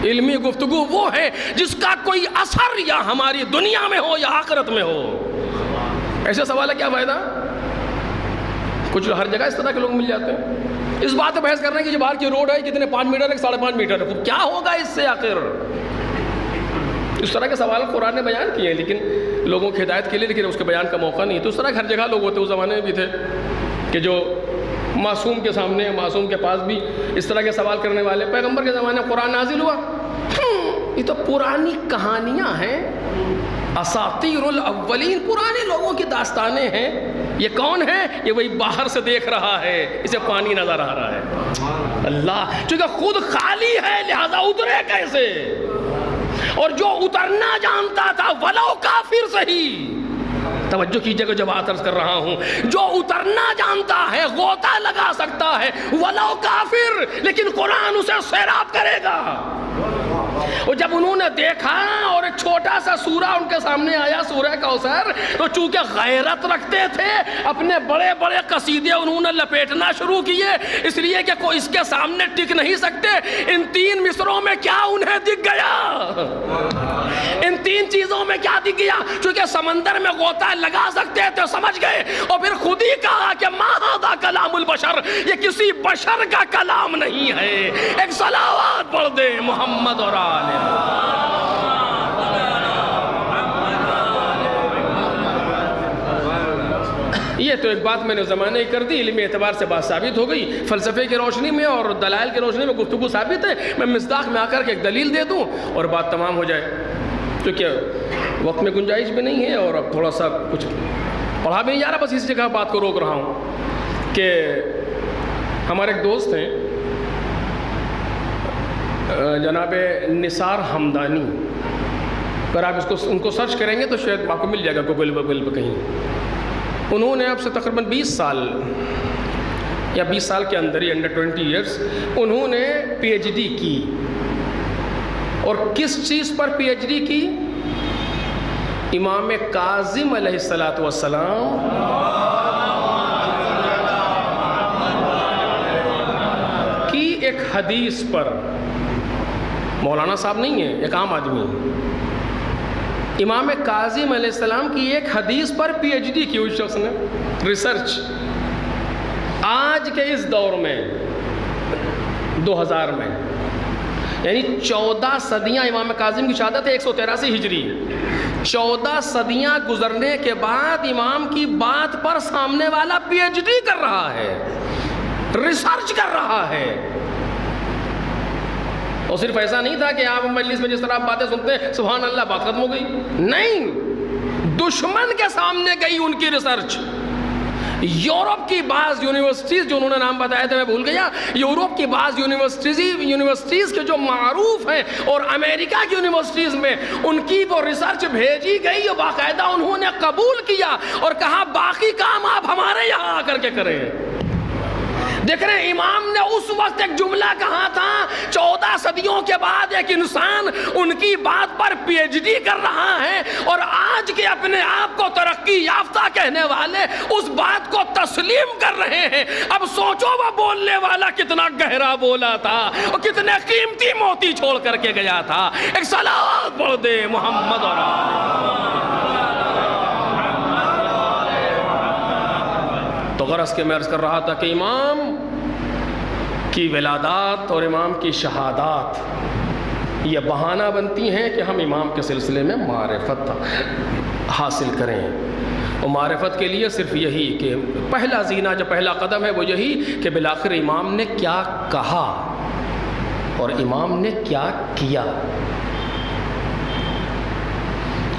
علمی گفتگو وہ ہے جس کا کوئی اثر یا ہماری دنیا میں ہو یا آخرت میں ہو. ایسے سوال ہے کیا فائدہ؟ کچھ ہر جگہ اس طرح کے لوگ مل جاتے ہیں. اس بات پہ بحث کرنے کی جو باہر کی روڈ ہے کتنے 5 میٹر ہے 5.5 میٹر ہے, کیا ہوگا اس سے آخر؟ اس طرح کے سوال قرآن نے بیان کیے ہیں لیکن لوگوں کی ہدایت کے لیے, لیکن اس کے بیان کا موقع نہیں. تو اس طرح ہر جگہ لوگ ہوتے, اس زمانے میں بھی تھے کہ جو معصوم کے سامنے, معصوم کے پاس بھی اس طرح کے سوال کرنے والے. پیغمبر کے زمانے میں قرآن نازل ہوا, یہ تو پرانی کہانیاں ہیں, اساطیر الاولین, پرانے لوگوں کی داستانیں ہیں. یہ کون ہے؟ یہ وہی باہر سے دیکھ رہا ہے, اسے پانی نظر آ رہا ہے. اللہ چونکہ خود خالی ہے لہذا اترے کیسے؟ اور جو اترنا جانتا تھا ولو کافر صحیح, توجہ کیجئے کہ جو بات عرض کر رہا ہوں, جو اترنا جانتا ہے غوطہ لگا سکتا ہے ولو کافر, لیکن قرآن اسے سیراب کرے گا. اور جب انہوں نے دیکھا اور ایک چھوٹا سا سورہ ان کے سامنے آیا, سورہ کوثر, تو چونکہ غیرت رکھتے تھے اپنے بڑے بڑے قصیدے انہوں نے لپیٹنا شروع کیے, اس لیے کہ کوئی اس کے سامنے ٹک نہیں سکتے. ان 3 مصروں میں کیا انہیں دکھ گیا؟ ان 3 چیزوں میں کیا دکھ گیا؟ چونکہ سمندر میں غوطہ لگا سکتے تھے, سمجھ گئے, اور پھر خود ہی کہا کہ ما ھذا کلام البشر, یہ کسی بشر کا کلام نہیں ہے. ایک صلوات پڑھ دے محمد اور آل. یہ تو ایک بات میں نے زمانے کر دی, علمی اعتبار سے بات ثابت ہو گئی, فلسفے کی روشنی میں اور دلائل کی روشنی میں گفتگو ثابت ہے. میں مصداق میں آ کر کے ایک دلیل دے دوں اور بات تمام ہو جائے, کیونکہ وقت میں گنجائش بھی نہیں ہے اور اب تھوڑا سا کچھ پڑھا بھی نہیں جا رہا. بس اسی جگہ بات کو روک رہا ہوں کہ ہمارے ایک دوست ہیں جناب نثار حمدانی, اگر آپ ان کو سرچ کریں گے تو شاید آپ کو مل جائے گا گوگل پہ کہیں. انہوں نے اب سے تقریباً 20 سال یا 20 سال کے اندر ہی, انڈر 20 ایئرس, انہوں نے پی ایچ ڈی کی. اور کس چیز پر پی ایچ ڈی کی؟ امام کاظم علیہ الصلوۃ والسلام کی ایک حدیث پر. مولانا صاحب نہیں ہیں, ایک عام آدمی. امام کاظم علیہ السلام کی ایک حدیث پر پی ایچ ڈی کی اس شخص نے, ریسرچ. آج کے اس دور میں 2000 میں, یعنی 14 صدیاں امام کاظم کی شہادت ہے 183 ہجری. 14 صدیاں گزرنے کے بعد امام کی بات پر سامنے والا پی ایچ ڈی کر رہا ہے, ریسرچ کر رہا ہے. اور صرف ایسا نہیں تھا کہ آپ مجلس میں جس طرح آپ باتیں سنتے ہیں سبحان اللہ بات ختم ہو گئی, نہیں, دشمن کے سامنے گئی ان کی ریسرچ. یورپ کی بعض یونیورسٹیز جو انہوں نے نام بتایا تھے میں بھول گیا, یورپ کی بعض یونیورسٹیز کے جو معروف ہیں اور امریکہ کی یونیورسٹیز میں ان کی وہ ریسرچ بھیجی گئی اور باقاعدہ انہوں نے قبول کیا اور کہا باقی کام آپ ہمارے یہاں آ کر کے کریں. دیکھ رہے ہیں امام نے اس وقت ایک جملہ کہا تھا، 14 صدیوں کے بعد ایک انسان ان کی بات پر پی ایچ ڈی کر رہا ہے، اور آج کے اپنے آپ کو ترقی یافتہ کہنے والے اس بات کو تسلیم کر رہے ہیں۔ اب سوچو وہ بولنے والا کتنا گہرا بولا تھا اور کتنے قیمتی موتی چھوڑ کر کے گیا تھا۔ ایک صلوات پڑھ دے محمد اور تو غرض کے میں عرض کر رہا تھا کہ امام کی ولادات اور امام کی شہادات یہ بہانہ بنتی ہیں کہ ہم امام کے سلسلے میں معرفت حاصل کریں، اور معرفت کے لیے صرف یہی کہ پہلا زینہ جو پہلا قدم ہے وہ یہی کہ بالآخر امام نے کیا کہا اور امام نے کیا کیا۔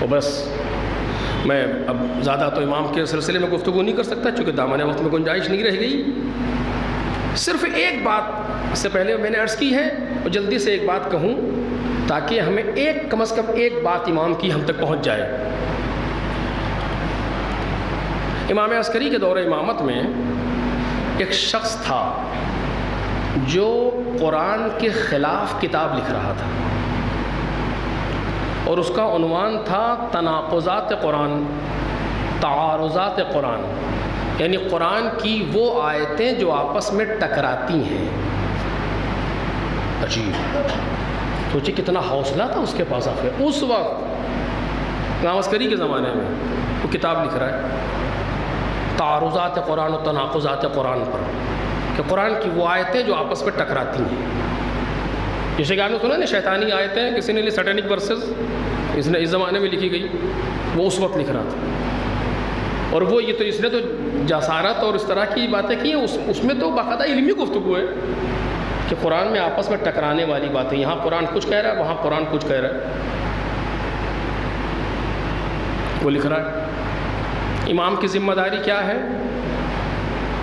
اور بس میں اب زیادہ تو امام کے سلسلے میں گفتگو نہیں کر سکتا چونکہ دامن وقت میں گنجائش نہیں رہ گئی۔ صرف ایک بات سے پہلے میں نے عرض کی ہے اور جلدی سے ایک بات کہوں تاکہ ہمیں کم از کم ایک بات امام کی ہم تک پہنچ جائے۔ امام عسکری کے دور امامت میں ایک شخص تھا جو قرآن کے خلاف کتاب لکھ رہا تھا، اور اس کا عنوان تھا تناقضات قرآن، تعارضات قرآن، یعنی قرآن کی وہ آیتیں جو آپس میں ٹکراتی ہیں۔ عجیب، سوچی کتنا حوصلہ تھا اس کے پاس آخر اس وقت امام عسکری کے زمانے میں وہ کتاب لکھ رہا ہے تعارضات قرآن و تناقضات قرآن پر، کہ قرآن کی وہ آیتیں جو آپس میں ٹکراتی ہیں۔ جیسے کہ آپ نے سنا نا شیطانی آیتیں کسی نے لی سیٹینک ورسز، اس زمانے میں لکھی گئی، وہ اس وقت لکھ رہا تھا، اور وہ یہ تو اس نے تو جسارت اور اس طرح کی باتیں کی ہیں، اس میں تو باقاعدہ علمی گفتگو ہے کہ قرآن میں آپس میں ٹکرانے والی باتیں، یہاں قرآن کچھ کہہ رہا ہے وہاں قرآن کچھ کہہ رہا ہے، وہ لکھ رہا ہے۔ امام کی ذمہ داری کیا ہے؟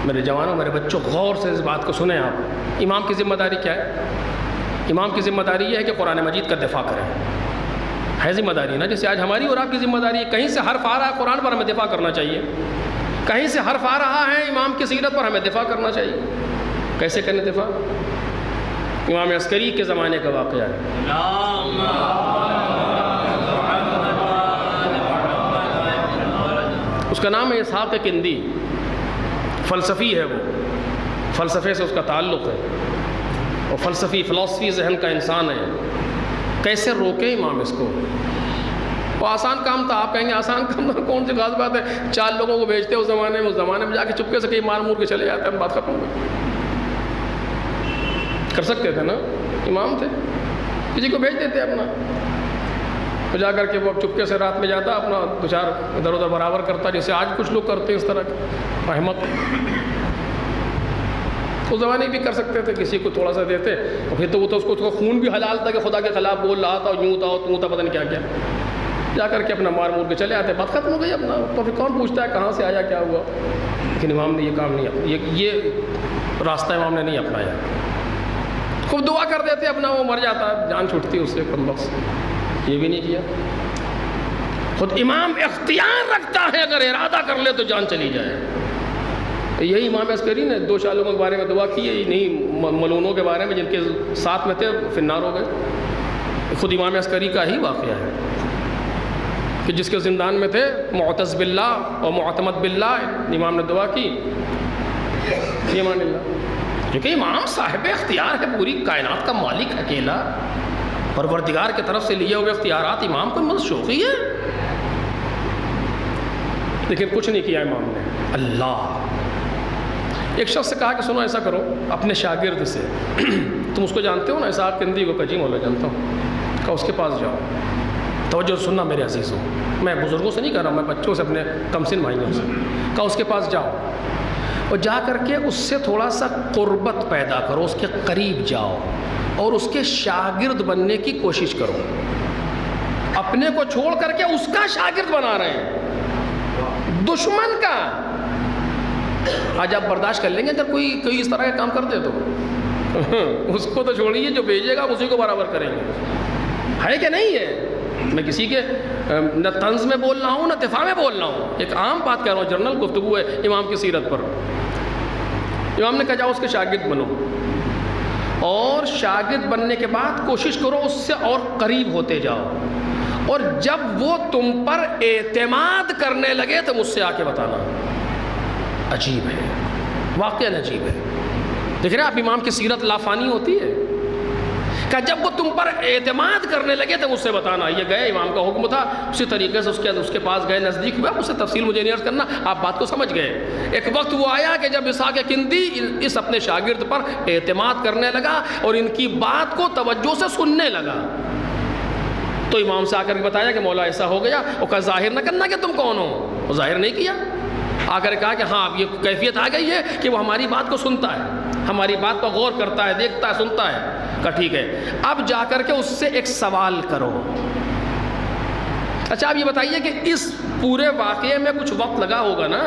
میرے جوانوں، میرے بچوں، غور سے اس بات کو سنیں آپ۔ امام کی ذمہ داری کیا ہے؟ امام کی ذمہ داری یہ ہے کہ قرآن مجید کا دفاع کریں۔ ہے ذمہ داری نا، جیسے آج ہماری اور آپ کی ذمہ داری ہے، کہیں سے حرف آ رہا ہے قرآن پر ہمیں دفاع کرنا چاہیے، کہیں سے حرف آ رہا ہے امام کی سیرت پر ہمیں دفاع کرنا چاہیے۔ کیسے کریں دفاع؟ امام عسکری کے زمانے کا واقعہ ہے۔ اس کا نام ہے اسحاق کندی، فلسفی ہے، وہ فلسفے سے اس کا تعلق ہے، اور فلسفی ذہن کا انسان ہے۔ کیسے روکے امام اس کو؟ وہ آسان کام تھا، آپ کہیں گے آسان کام تھا، کون سی خاص بات ہے، 4 لوگوں کو بھیجتے اس زمانے میں جا کے چپکے سے کہیں مار مور کے چلے جاتے ہیں، بات ختم ہو گئی۔ کر سکتے تھے نا، امام تھے، کسی کو بھیج دیتے اپنا، تو جا کر کے وہ چپکے سے رات میں جاتا، اپنا 2-4 ادھر ادھر برابر کرتا، جیسے آج کچھ لوگ کرتے ہیں اس طرح کی احمق۔ اس زمانے بھی کر سکتے تھے، کسی کو تھوڑا سا دیتے، اور پھر تو وہ تو اس کو خون بھی حلال تھا کہ خدا کے خلاف بول رہا تھا، یوں تھا تو تھا، پتہ نہیں کیا کیا، جا کر کے اپنا مار مور کے چلے آتے، بات ختم ہو گئی اپنا۔ تو پھر کون پوچھتا ہے کہاں سے آیا کیا ہوا؟ لیکن امام نے یہ کام نہیں، یہ راستہ امام نے نہیں اپنایا۔ خوب دعا کر دیتے اپنا، وہ مر جاتا ہے، جان چھوٹتی اس سے کم بخش، یہ بھی نہیں کیا۔ خود امام اختیار رکھتا ہے، اگر ارادہ کر لے تو جان چلی جائے۔ یہی امام عسکری نے 2 شالوں کے بارے میں دعا کی ہے، نہیں ملونوں کے بارے میں جن کے ساتھ میں تھے فنار ہو گئے۔ خود امام عسکری کا ہی واقعہ ہے کہ جس کے زندان میں تھے معتز باللہ اور معتمد باللہ، امام نے دعا کی ایمان اللہ، کیونکہ امام صاحب اختیار ہے، پوری کائنات کا مالک اکیلا، پروردگار کی طرف سے لیے ہوئے اختیارات امام کو مز شوقی ہے، لیکن کچھ نہیں کیا امام نے۔ اللہ ایک شخص سے کہا کہ سنو ایسا کرو، اپنے شاگرد سے، تم اس کو جانتے ہو نا اسحاق کندی کو؟ کہ جی مولا جانتا ہوں۔ کہا اس کے پاس جاؤ، توجہ سننا میرے عزیزوں، میں بزرگوں سے نہیں کہہ رہا، میں بچوں سے، اپنے کمسن بھائیوں سے۔ کہا اس کے پاس جاؤ اور جا کر کے اس سے تھوڑا سا قربت پیدا کرو، اس کے قریب جاؤ اور اس کے شاگرد بننے کی کوشش کرو۔ اپنے کو چھوڑ کر کے اس کا شاگرد بنا رہے ہیں، دشمن کا۔ آج آپ برداشت کر لیں گے اگر کوئی اس طرح کا کام کر دے تو؟ اس کو تو چھوڑیے، جو بھیجے گا اسی کو برابر کریں گے، ہے کہ نہیں ہے؟ میں کسی کے نہ طنز میں بول رہا ہوں نہ دفاع میں بول رہا ہوں، ایک عام بات کہہ رہا ہوں، جنرل گفتگو ہے امام کی سیرت پر۔ امام نے کہا جاؤ اس کے شاگرد بنو، اور شاگرد بننے کے بعد کوشش کرو اس سے اور قریب ہوتے جاؤ، اور جب وہ تم پر اعتماد کرنے لگے تو مجھ سے آ کے بتانا۔ عجیب ہے، واقعاً عجیب ہے۔ دیکھ رہے آپ امام کی سیرت لافانی ہوتی ہے کہ جب وہ تم پر اعتماد کرنے لگے تو مجھ سے بتانا۔ یہ گئے، امام کا حکم تھا، اسی طریقے سے اس کے پاس گئے، نزدیک ہوا، اس سے تفصیل مجھے نہیں عرض کرنا، آپ بات کو سمجھ گئے۔ ایک وقت وہ آیا کہ جب اسحاق کندی اس اپنے شاگرد پر اعتماد کرنے لگا اور ان کی بات کو توجہ سے سننے لگا، تو امام سے آ کر بتایا کہ مولا ایسا ہو گیا۔ وہ کہا ظاہر نہ کرنا کہ تم کون ہو، وہ ظاہر نہیں کیا، آ کر کہا کہ ہاں اب یہ کیفیت آ گئی ہے کہ وہ ہماری بات کو سنتا ہے، ہماری بات پر غور کرتا ہے، دیکھتا ہے، سنتا ہے۔ کہا ٹھیک ہے، اب جا کر کے اس سے ایک سوال کرو۔ اچھا آپ یہ بتائیے کہ اس پورے واقعے میں کچھ وقت لگا ہوگا نا؟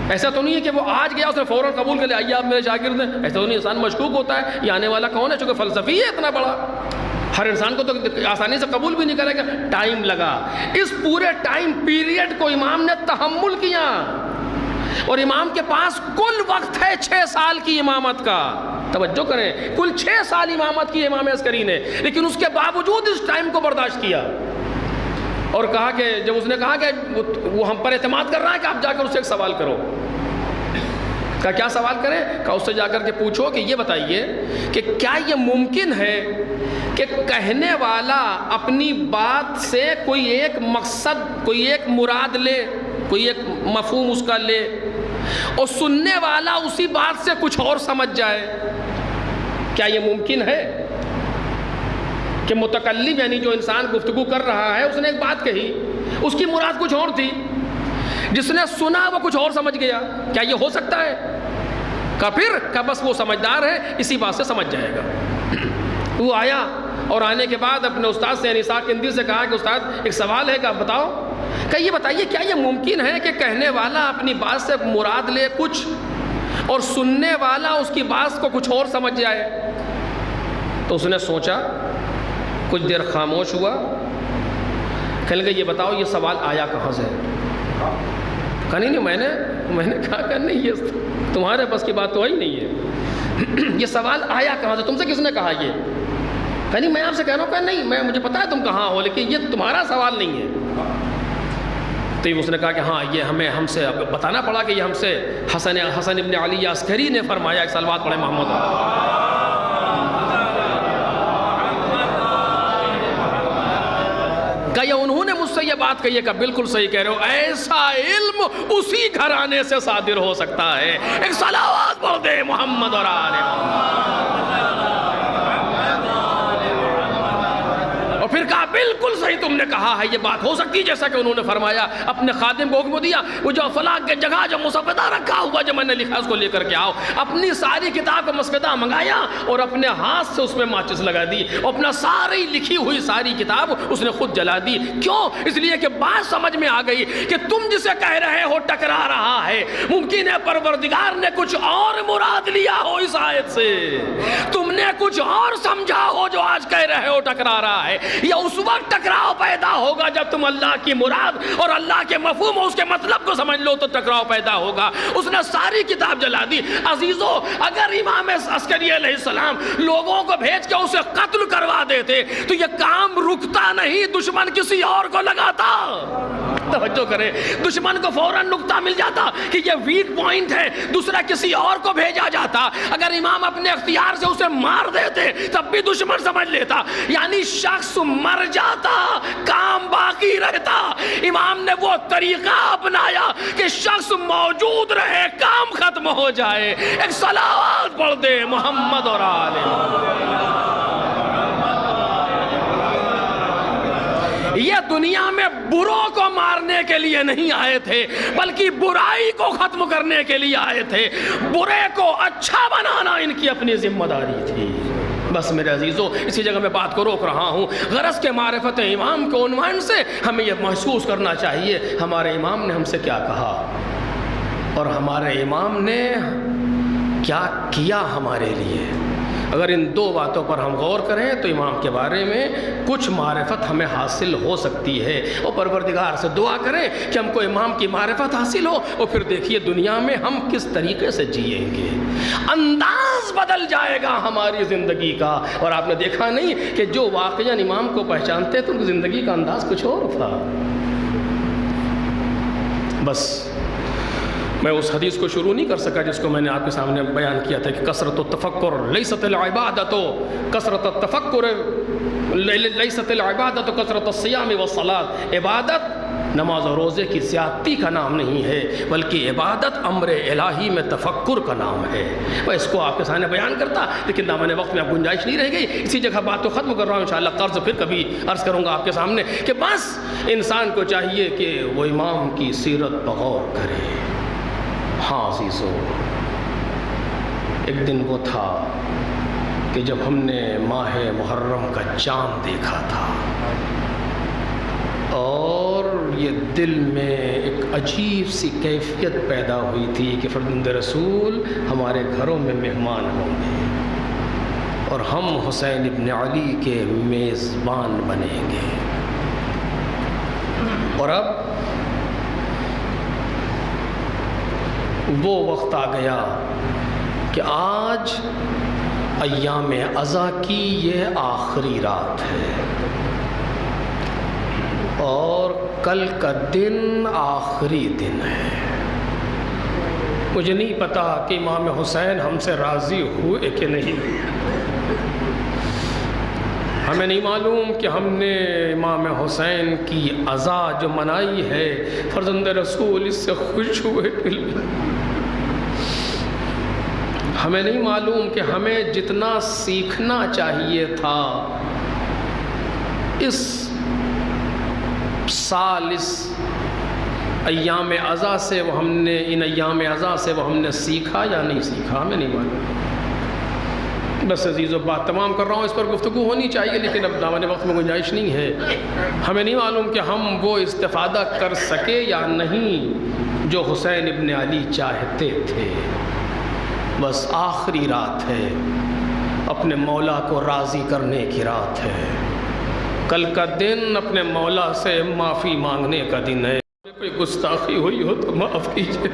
ایسا تو نہیں ہے کہ وہ آج گیا اس نے فوراً قبول کر لیا، آئیے آپ میرے شاگرد ہیں، ایسا تو نہیں۔ انسان مشکوک ہوتا ہے یہ آنے والا کون ہے، چونکہ فلسفی ہے اتنا بڑا، ہر انسان کو تو آسانی سے قبول بھی نہیں کرے گا، ٹائم لگا۔ اس پورے ٹائم پیریڈ کو امام نے تحمل کیا، اور امام کے پاس کل وقت ہے 6 سال کی امامت کا۔ توجہ کریں، کل 6 سال امامت کی امام عسکری نے، لیکن اس کے باوجود اس ٹائم کو برداشت کیا، اور کہا کہ جب اس نے کہا کہ وہ ہم پر اعتماد کر رہا ہے کہ آپ جا کر اس سے ایک سوال کرو۔ کہا کیا سوال کریں؟ کہا اس سے جا کر کے پوچھو کہ یہ بتائیے کہ کیا یہ ممکن ہے کہ کہنے والا اپنی بات سے کوئی ایک مقصد، کوئی ایک مراد لے، کوئی ایک مفہوم اس کا لے، اور سننے والا اسی بات سے کچھ اور سمجھ جائے؟ کیا یہ ممکن ہے کہ متکلم یعنی جو انسان گفتگو کر رہا ہے اس نے ایک بات کہی، اس کی مراد کچھ اور تھی، جس نے سنا وہ کچھ اور سمجھ گیا؟ کیا یہ ہو سکتا ہے؟ کہ پھر کہ بس وہ سمجھدار ہے، اسی بات سے سمجھ جائے گا۔ وہ آیا، اور آنے کے بعد اپنے استاد سے یعنی اسحاق کندی سے کہا کہ استاد ایک سوال ہے، کہ بتاؤ، کہ یہ بتائیے کیا یہ ممکن ہے کہ کہنے والا اپنی بات سے مراد لے کچھ اور سننے والا اس کی بات کو کچھ اور سمجھ جائے؟ تو اس نے سوچا، کچھ دیر خاموش ہوا، کہنے لگا یہ بتاؤ یہ سوال آیا کہاں سے؟ کہا نہیں میں نے کہا کہ نہیں، یہ تمہارے بس کی بات تو ہی نہیں ہے، یہ سوال آیا کہاں سے، تم سے کس نے کہا یہ؟ کہا نہیں میں آپ سے کہہ رہا ہوں، کہ نہیں مجھے پتا ہے تم کہاں ہو، لیکن یہ تمہارا سوال نہیں ہے۔ تو اس نے کہا کہ ہاں یہ ہم سے بتانا پڑا کہ یہ ہم سے حسن ابن علی عسکری نے فرمایا۔ ایک صلوات پڑھے محمد۔ کہ یہ انہوں نے مجھ سے یہ بات کہی ہے، کہ بالکل صحیح کہہ رہے ہو، ایسا علم اسی گھرانے سے صادر ہو سکتا ہے۔ ایک صلوات پڑھ دے محمد اور آل محمد۔ اور پھر کہا بالکل صحیح تم نے کہا ہے، یہ بات ہو سکتی جیسا کہ انہوں نے فرمایا۔ اپنے خادم کو حکم دیا، وہ جو فلاں کے جگہ جو مسودہ رکھا ہوا جو میں نے لکھا اس کو لے کر کے آؤ۔ اپنی ساری کتاب کا مسودہ منگایا اور اپنے ہاتھ سے اس میں ماچس لگا دی، اور اپنا ساری لکھی ہوئی ساری کتاب اس نے خود جلا دی۔ کیوں؟ اس لیے کہ بات سمجھ میں آ گئی کہ تم جسے کہہ رہے ہو ٹکرا رہا ہے، ممکن ہے پروردگار نے کچھ اور مراد لیا ہو اس آیت سے، تم نے کچھ اور سمجھا ہو جو آج کہہ رہے ہو ٹکرا رہا ہے۔ یا اس وقت ٹکراؤ پیدا ہوگا جب تم اللہ کی مراد اور اللہ کے مفہوم اور اس کے مطلب کو سمجھ لو تو ٹکراؤ پیدا ہوگا۔ اس نے ساری کتاب جلا دی۔ عزیزو، اگر امام عسکری علیہ السلام لوگوں کو بھیج کے اسے قتل کروا دیتے تو یہ کام رکتا نہیں، دشمن کسی اور کو لگاتا۔ توجہ کریں، دشمن کو فوراً نقطہ مل جاتا کہ یہ ویک پوائنٹ ہے، دوسرا کسی اور کو بھیجا جاتا۔ اگر امام اپنے اختیار سے اسے مار دیتے تب بھی دشمن سمجھ لیتا، یعنی شخص مر جاتا کام باقی رہتا۔ امام نے وہ طریقہ اپنایا کہ شخص موجود رہے کام ختم ہو جائے۔ ایک صلوات پڑھ دے محمد اور آل محمد۔ یہ دنیا میں بروں کو مارنے کے لیے نہیں آئے تھے، بلکہ برائی کو ختم کرنے کے لیے آئے تھے۔ برے کو اچھا بنانا ان کی اپنی ذمہ داری تھی۔ بس میرے عزیزو، اسی جگہ میں بات کو روک رہا ہوں۔ غرض کے معرفت امام کے عنوان سے ہمیں یہ محسوس کرنا چاہیے ہمارے امام نے ہم سے کیا کہا، اور ہمارے امام نے کیا کیا ہمارے لیے۔ اگر ان دو باتوں پر ہم غور کریں تو امام کے بارے میں کچھ معرفت ہمیں حاصل ہو سکتی ہے، اور پروردگار سے دعا کریں کہ ہم کو امام کی معرفت حاصل ہو، اور پھر دیکھیے دنیا میں ہم کس طریقے سے جئیں گے، انداز بدل جائے گا ہماری زندگی کا۔ اور آپ نے دیکھا نہیں کہ جو واقعاً امام کو پہچانتے تو ان کی زندگی کا انداز کچھ اور تھا۔ بس میں اس حدیث کو شروع نہیں کر سکا جس کو میں نے آپ کے سامنے بیان کیا تھا کہ کثرت التفکر لیست العبادت، کثرت التفکر لیست العبادت کثرت الصیام والصلاۃ، عبادت نماز و روزے کی زیادتی کا نام نہیں ہے، بلکہ عبادت امر الہی میں تفکر کا نام ہے۔ میں اس کو آپ کے سامنے بیان کرتا، لیکن دامن وقت میں اب گنجائش نہیں رہ گئی، اسی جگہ بات کو ختم کر رہا ہوں، انشاءاللہ قرض پھر کبھی عرض کروں گا آپ کے سامنے کہ بس انسان کو چاہیے کہ وہ امام کی سیرت پر غور کرے۔ ہاں عزیزو، ایک دن وہ تھا کہ جب ہم نے ماہ محرم کا چاند دیکھا تھا، اور یہ دل میں ایک عجیب سی کیفیت پیدا ہوئی تھی کہ فرزند رسول ہمارے گھروں میں مہمان ہوں گے اور ہم حسین ابن علی کے میزبان بنیں گے۔ اور اب وہ وقت آ گیا کہ آج ایام عزا کی یہ آخری رات ہے، اور کل کا دن آخری دن ہے۔ مجھے نہیں پتا کہ امام حسین ہم سے راضی ہوئے کہ نہیں، ہمیں نہیں معلوم کہ ہم نے امام حسین کی عزا جو منائی ہے فرزند رسول اس سے خوش ہوئے کہ نہیں۔ ہمیں نہیں معلوم کہ ہمیں جتنا سیکھنا چاہیے تھا اس سال، اس ایام عزا سے وہ ہم نے، ان ایام عزا سے وہ ہم نے سیکھا یا نہیں سیکھا، ہمیں نہیں معلوم۔ بس عزیزو بات تمام کر رہا ہوں، اس پر گفتگو ہونی چاہیے لیکن اب دامن وقت میں گنجائش نہیں ہے۔ ہمیں نہیں معلوم کہ ہم وہ استفادہ کر سکے یا نہیں جو حسین ابن علی چاہتے تھے۔ بس آخری رات ہے، اپنے مولا کو راضی کرنے کی رات ہے، کل کا دن اپنے مولا سے معافی مانگنے کا دن ہے۔ کوئی گستاخی ہوئی ہو تو معاف کیجیے،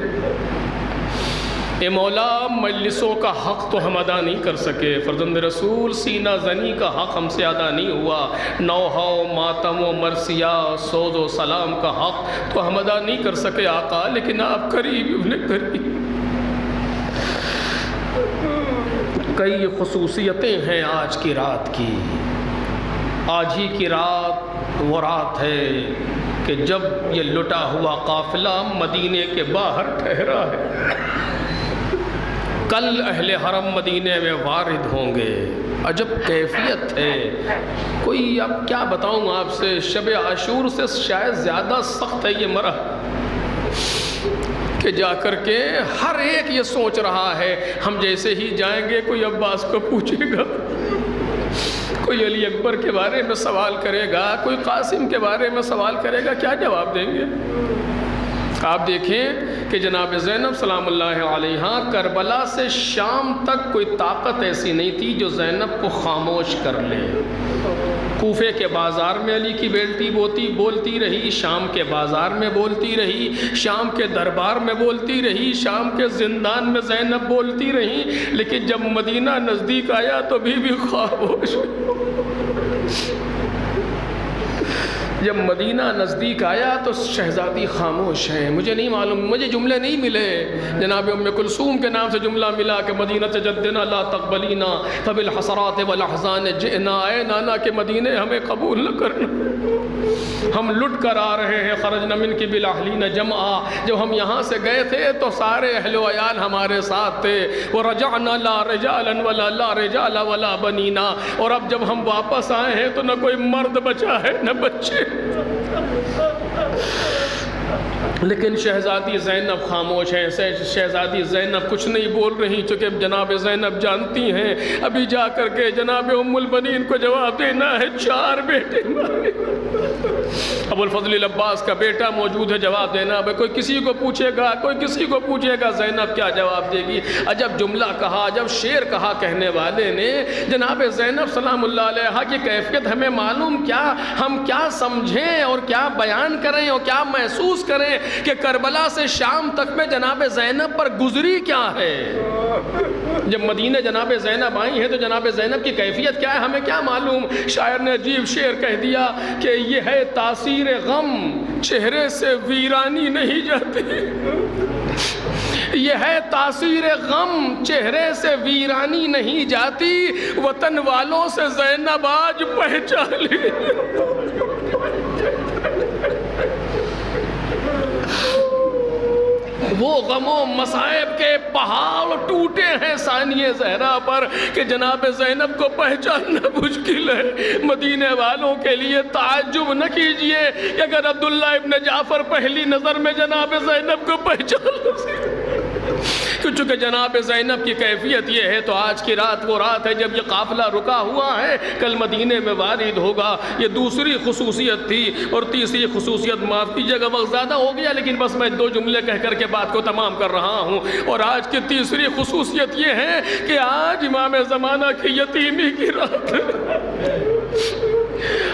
اے مولا مجلسوں کا حق تو ہم ادا نہیں کر سکے، فرزند رسول سینہ زنی کا حق ہم سے ادا نہیں ہوا، نوحہ و ماتم و مرثیہ سوز و سلام کا حق تو ہم ادا نہیں کر سکے آقا، لیکن آپ قریب ابن قریب۔ کئی خصوصیتیں ہیں آج کی رات کی۔ آج ہی کی رات وہ رات ہے کہ جب یہ لٹا ہوا قافلہ مدینے کے باہر ٹھہرا ہے، کل اہل حرم مدینے میں وارد ہوں گے۔ عجب کیفیت ہے، کوئی اب کیا بتاؤں آپ سے، شب عاشور سے شاید زیادہ سخت ہے یہ مرحلہ کہ جا کر کے ہر ایک یہ سوچ رہا ہے ہم جیسے ہی جائیں گے کوئی عباس کو پوچھے گا، کوئی علی اکبر کے بارے میں سوال کرے گا، کوئی قاسم کے بارے میں سوال کرے گا، کیا جواب دیں گے؟ آپ دیکھیں کہ جناب زینب سلام اللہ علیہا کربلا سے شام تک کوئی طاقت ایسی نہیں تھی جو زینب کو خاموش کر لے۔ کوفے کے بازار میں علی کی بیٹی بولتی رہی، شام کے بازار میں بولتی رہی، شام کے دربار میں بولتی رہی، شام کے زندان میں زینب بولتی رہی، لیکن جب مدینہ نزدیک آیا تو بی خاموش۔ جب مدینہ نزدیک آیا تو شہزادی خاموش ہیں۔ مجھے نہیں معلوم، مجھے جملے نہیں ملے، جناب ام کلثوم کے نام سے جملہ ملا کہ مدینہ جدنا لا تقبلینا فبالحسرات والاحزان جئنا، اے نانا کے مدینے ہمیں قبول نہ کرنا، ہم لٹ کر آ رہے ہیں، خرجنا من کی بالاہلین جمعا، جب ہم یہاں سے گئے تھے تو سارے اہل و عیال ہمارے ساتھ تھے، ورجعنا لا رجالا ولا لا رجال ولا بنینا، اور اب جب ہم واپس آئے ہیں تو نہ کوئی مرد بچا ہے نہ بچے۔ لیکن شہزادی زینب خاموش ہیں. شہزادی زینب کچھ نہیں بول رہی چونکہ جناب زینب جانتی ہیں ابھی جا کر کے جناب ام البنین کو جواب دینا ہے. 4 بیٹے مارے. ابو الفضل العباس کا بیٹا موجود ہے, جواب دینا. کوئی کسی کو پوچھے گا, کوئی کسی کو پوچھے گا, زینب کیا جواب دے گی؟ عجب جملہ کہا, عجب شعر کہا کہنے والے نے. جناب زینب سلام اللہ علیہا کی کیفیت ہمیں معلوم کیا, ہم کیا سمجھیں اور کیا بیان کریں اور کیا محسوس کریں کہ کربلا سے شام تک میں جناب زینب پر گزری کیا ہے. جب مدینہ جناب زینب آئی ہیں تو جناب زینب کی کیفیت کیا ہے ہمیں کیا معلوم. شاعر نے عجیب شعر کہہ دیا کہ یہ ہے تاثیر غم چہرے سے ویرانی نہیں جاتی. یہ ہے تاثیر غم چہرے سے ویرانی نہیں جاتی. وطن والوں سے زینب آج پہچان لی. وہ غم و مصائب کے پہاڑ ٹوٹے ہیں ثانیہ زہرا پر کہ جناب زینب کو پہچاننا مشکل ہے. مدینے والوں کے لیے تعجب نہ کیجئے کہ اگر عبداللہ ابن جعفر پہلی نظر میں جناب زینب کو پہچان لیں. چونکہ جناب زینب کی کیفیت یہ ہے تو آج کی رات وہ رات ہے جب یہ قافلہ رکا ہوا ہے, کل مدینے میں وارد ہوگا. یہ دوسری خصوصیت تھی. اور تیسری خصوصیت, معاف کیجیے گا وقت زیادہ ہو گیا لیکن بس میں 2 جملے کہہ کر کے بات کو تمام کر رہا ہوں. اور آج کی تیسری خصوصیت یہ ہے کہ آج امام زمانہ کی یتیمی کی رات ہے.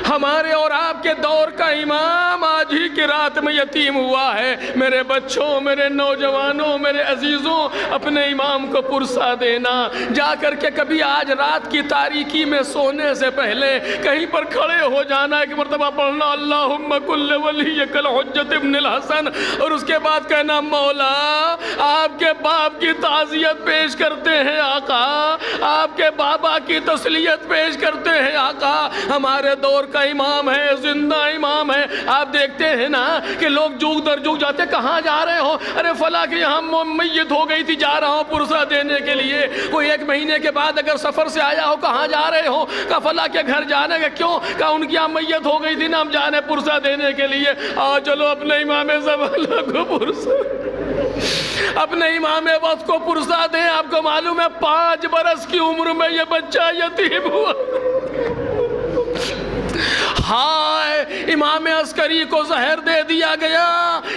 ہمارے اور آپ کے دور کا امام آج ہی کی رات میں یتیم ہوا ہے. میرے بچوں, میرے نوجوانوں, میرے عزیزوں, اپنے امام کو پرسا دینا. جا کر کے کبھی آج رات کی تاریکی میں سونے سے پہلے کہیں پر کھڑے ہو جانا, ایک مرتبہ پڑھنا اللہم کل ولیک الحجت ابن الحسن, اور اس کے بعد کہنا مولا آپ کے باپ کی تعزیت پیش کرتے ہیں آقا, آپ کے بابا کی تسلیت پیش کرتے ہیں آقا. ہمارے دور کا امام ہے, زندہ امام ہے. آپ دیکھتے ہیں نا کہ لوگ جوگ در جوگ جاتے, کہاں جا رہے ہو؟ ارے فلاں کہ یہاں میت ہو گئی تھی, جا رہا ہوں پرسہ دینے کے لیے. کوئی 1 مہینے کے بعد اگر سفر سے آیا ہو, کہاں جا رہے ہو؟ کہا فلاں کے گھر جانے کا. کیوں؟ کہا ان کی یہاں میت ہو گئی تھی نا, ہم جانے پرسہ دینے کے لیے. چلو اپنے امام زمانہ کو پرسہ, اپنے امام وقت کو پرسہ دیں. آپ کو معلوم ہے 5 برس کی عمر میں یہ بچہ یتیم ہوا. ہائے, امام عسکری کو زہر دے دیا گیا.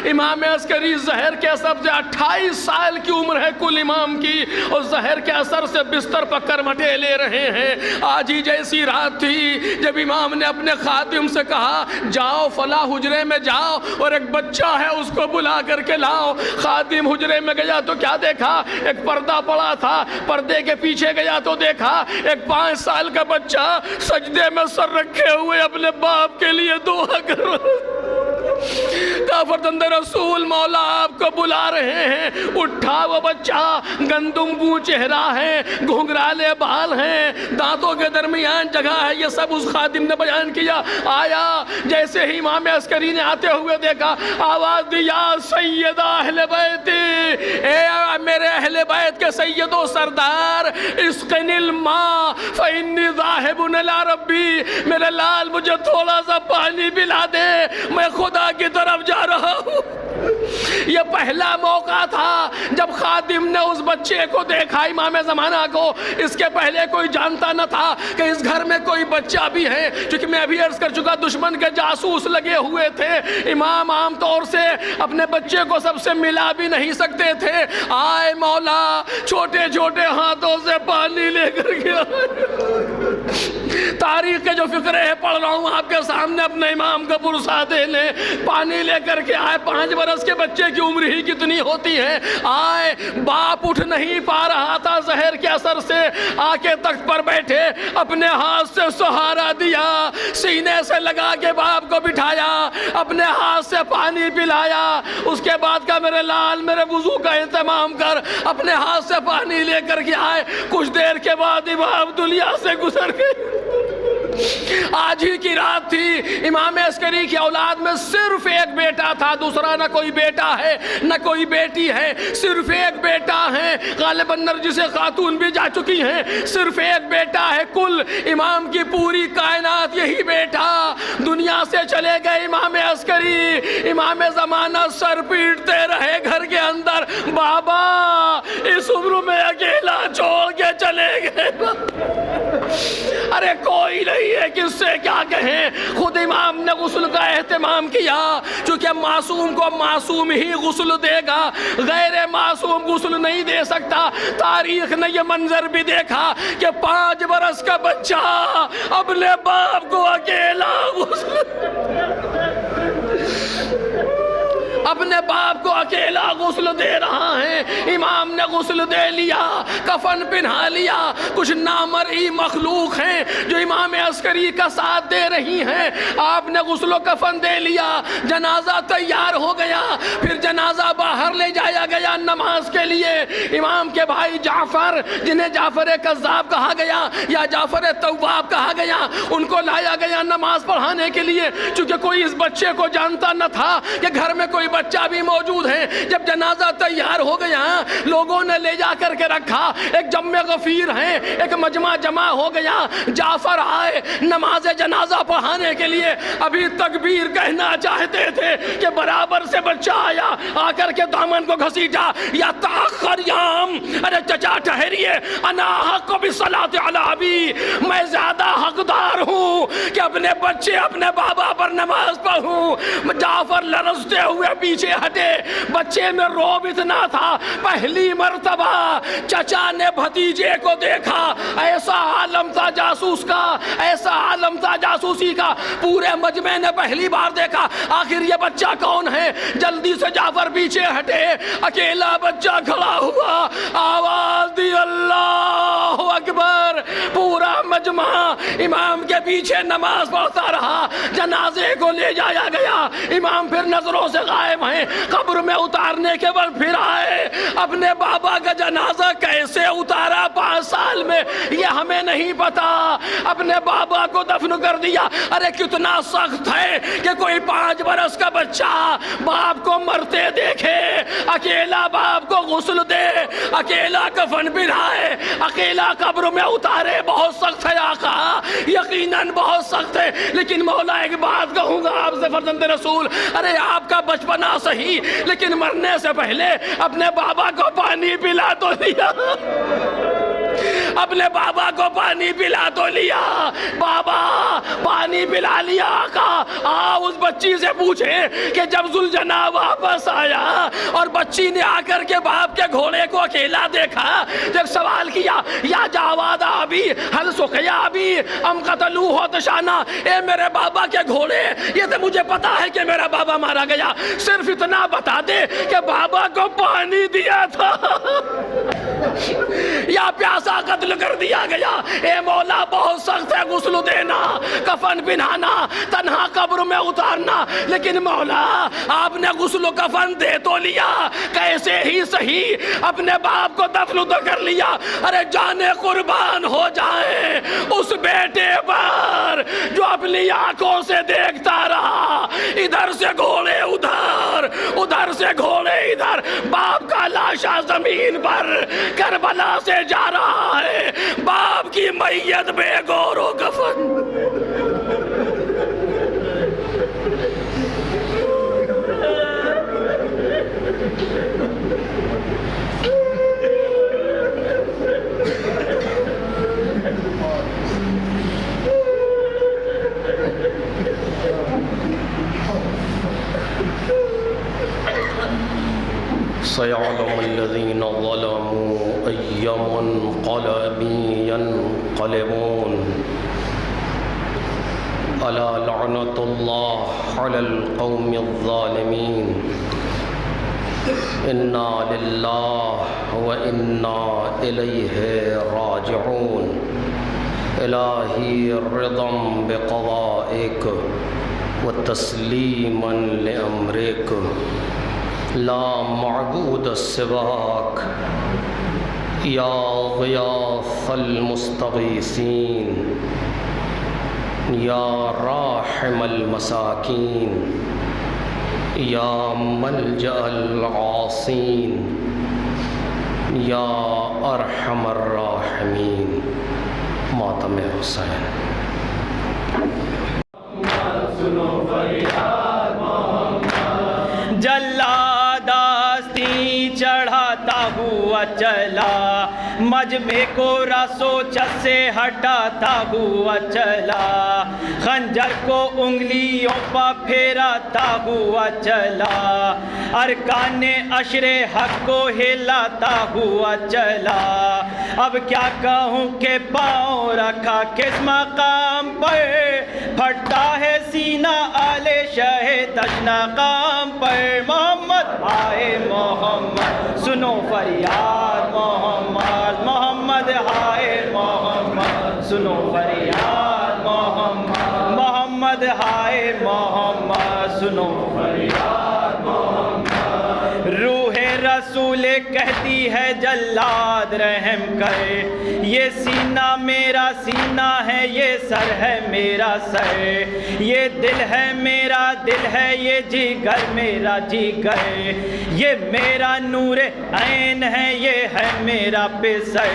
امام عسکری زہر کے اثر سے 28 سال کی عمر ہے کل امام کی, اور زہر کے اثر سے بستر پر کرمٹے لے رہے ہیں. آج ہی جیسی رات تھی جب امام نے اپنے خادم سے کہا جاؤ فلاں حجرے میں جاؤ اور ایک بچہ ہے اس کو بلا کر کے لاؤ. خادم حجرے میں گیا تو کیا دیکھا؟ ایک پردہ پڑا تھا. پردے کے پیچھے گیا تو دیکھا ایک 5 سال کا بچہ سجدے میں سر رکھے ہوئے اپنے باپ کے لیے دعا کر رہا. فرزند رسول مولا آپ کو بلا رہے ہیں. اٹھا وہ بچہ, گندم گوں چہرہ ہے, گھنگرالے بال ہیں, دانتوں کے درمیان جگہ ہے. یہ سب اس خادم نے بیان کیا. آیا, جیسے ہی امام عسکری نے آتے ہوئے دیکھا, آواز دیا سیدہ اہل بیت, اے میرے اہل بیت کے سید و سردار, اسقن الماء فإنی ذاہب الی ربی, میرے لال مجھے تھوڑا سا پانی پلا دے, میں خدا کی طرف جا رہا ہوں. یہ پہلا موقع تھا جب خادم نے اس بچے کو دیکھا, امام زمانہ کو. اس کے پہلے کوئی جانتا نہ تھا کہ اس گھر میں کوئی بچہ بھی ہے, چونکہ میں ابھی عرض کر چکا دشمن کے جاسوس لگے ہوئے تھے. امام عام طور سے اپنے بچے کو سب سے ملا بھی نہیں سکتے تھے. آئے مولا, چھوٹے چھوٹے ہاتھوں سے پانی لے کر گیا. تاریخ کے جو فقرے ہیں پڑھ رہا ہوں آپ کے سامنے, اپنے امام کا پرسہ دینے پانی لے کر کے آئے. 5 برس کے بچے کی عمر ہی کتنی ہوتی ہے. آئے, باپ اٹھ نہیں پا رہا تھا زہر کے اثر سے, آ کے تخت پر بیٹھے, اپنے ہاتھ سے سہارا دیا, سینے سے لگا کے باپ کو بٹھایا, اپنے ہاتھ سے پانی پلایا. اس کے بعد کہا میرے لال میرے وضو کا اہتمام کر, اپنے ہاتھ سے پانی لے کر کے آئے. کچھ دیر کے بعد امام دنیا سے گزر گئے. آج ہی کی رات تھی، امام عسکری کی اولاد میں صرف ایک بیٹا تھا، دوسرا نہ کوئی بیٹا ہے نہ کوئی بیٹی ہے، صرف ایک بیٹا ہے، غالباً نرجس خاتون بھی جا چکی ہیں، صرف ایک بیٹا ہے، کل امام کی پوری کائنات یہی بیٹا دنیا سے چلے گئے امام عسکری، امام زمانہ سر پیٹتے رہے گھر کے اندر، بابا اس عمر میں اکیلا چھوڑ کے چلے گئے، ارے کوئی نہیں ہے کس سے کیا کہیں، خود امام نے غسل کا اہتمام کیا، چونکہ معصوم کو معصوم ہی غسل دے گا، غیر معصوم غسل نہیں دے سکتا۔ تاریخ نے یہ منظر بھی دیکھا کہ 5 برس کا بچہ اپنے باپ کو اکیلا اپنے باپ کو اکیلا غسل دے رہا ہے۔ امام نے غسل دے لیا، کفن پہنا لیا، کچھ نامرئی مخلوق ہیں جو امام عسکری کا ساتھ دے رہی ہیں، آپ نے غسل و کفن دے لیا، جنازہ تیار ہو گیا، پھر جنازہ باہر لے جایا گیا نماز کے لیے۔ امام کے بھائی جعفر، جنہیں جعفر کذاب کہا گیا یا جعفر تواب کہا گیا، ان کو لایا گیا نماز پڑھانے کے لیے، چونکہ کوئی اس بچے کو جانتا نہ تھا کہ گھر میں کوئی بچہ بھی موجود ہے۔ جب جنازہ تیار ہو گیا، لوگوں نے لے جا کر کے رکھا، ایک جمع غفیر ہے، ایک مجمع جمع ہو گیا، جعفر آئے نماز جنازہ پڑھانے کے لیے، ابھی تکبیر کہنا چاہتے تھے کہ برابر سے بچہ آیا، آ کر کے دامن کو گھسیٹا، یا تاخر یام، ارے چچا ٹھہریے، انا حق بالصلاۃ علی ابی، میں زیادہ حقدار ہوں کہ اپنے بچے اپنے بابا پر نماز پڑھوں۔ جعفر لرزتے ہوئے پیچھے ہٹے، بچے میں روب اتنا تھا، پہلی مرتبہ چچا نے بھتیجے کو دیکھا، ایسا عالم تھا جاسوس کا، ایسا عالم تھا جاسوسی کا، پورے مجمع نے پہلی بار دیکھا آخر یہ بچہ کون ہے۔ جلدی سے جعفر پیچھے ہٹے، اکیلا بچہ کھڑا ہوا، آواز دی اللہ اکبر، پورا مجمع امام کے پیچھے نماز پڑھتا رہا، جنازے کو لے جایا گیا، امام پھر نظروں سے غائب ہیں، قبر میں اتارنے کے بعد پھر آئے، اپنے بابا کا جنازہ کیسے اتارا 5 سال میں یہ ہمیں نہیں پتا، اپنے بابا کو دفن کر دیا۔ ارے کتنا سخت ہے کہ کوئی 5 برس کا بچہ باپ کو مرتے دیکھے، اکیلا باپ کو غسل دے، اکیلا کفن پہنائے، اکیلا قبر میں اتارے، بہت سخت ہے آقا، یقیناً بہت سخت ہے، لیکن مولا ایک بات کہوں گا آپ سے فرزند رسول، ارے آپ کا بچپنا صحیح لیکن مرنے سے پہلے اپنے بابا کو پانی پلا تو لیا، اپنے بابا کو پانی پلا تو لیا، بابا پانی پلا لیا۔ آقا اس بچی سے پوچھیں کہ جب ذوالجناح واپس آیا اور بچی نے آ کر کے باپ کے گھوڑے کو اکیلا دیکھا، جب سوال کیا یا جاواد ابی حل سقیا ابی ام قتلوہ تشانا، اے میرے بابا کے گھوڑے، یہ تو مجھے پتا ہے کہ میرا بابا مارا گیا، صرف اتنا بتا دے کہ بابا کو پانی دیا تھا یا پیاسا قتل کر دیا گیا۔ اے مولا بہت سخت ہے غسل دینا، کفن پہنانا، تنہا قبر میں اتارنا، لیکن مولا آپ نے غسل و کفن دے تو لیا، کیسے ہی صحیح اپنے باپ کو دفن تو کر لیا۔ ارے جانے قربان ہو جائیں اس بیٹے پر جو اپنی آنکھوں سے دیکھتا رہا، ادھر سے گھوڑے ادھر، ادھر سے گھوڑے ادھر، باپ کا لاشا زمین پر کربلا سے جا رہا ہے، باپ کی میت بے گور و کفن۔ سيعلم الذين ظلموا أي منقلب ينقلبون ألا لعنة الله على القوم الظالمين إنا لله وإنا إليه راجعون إلهي رضا بقضائك وتسليما لأمرك لا معبود سواك يا غياث المستغيثين یا راحم المساکین یا ملجأ العاصین یا ارحم الراحمین ماتم حسین. جلاداستی چڑھاتا ہوا چلا، مجمع کو رسو چس سے ہٹاتا ہوا چلا، خنجر کو انگلیوں پا پھیراتا ہوا چلا، ارکان عشر حق کو ہلاتا ہوا چلا. اب کیا کہوں کہ پاؤں رکھا کس مقام پر، پھٹتا ہے سینہ آل شہ تشنا کام پر. محمد آئے محمد سنو فریاد محمد، محمد آئے محمد سنو فریاد محمد، محمد آئے محمد سنو فریاد محمد. روح رسول کہتی ہے جلاد رحم کر، یہ سینہ میرا سینہ ہے، یہ سر ہے میرا سر، یہ دل ہے میرا دل ہے، یہ جگر میرا جگر، یہ میرا نور عین ہے، یہ ہے میرا پسر.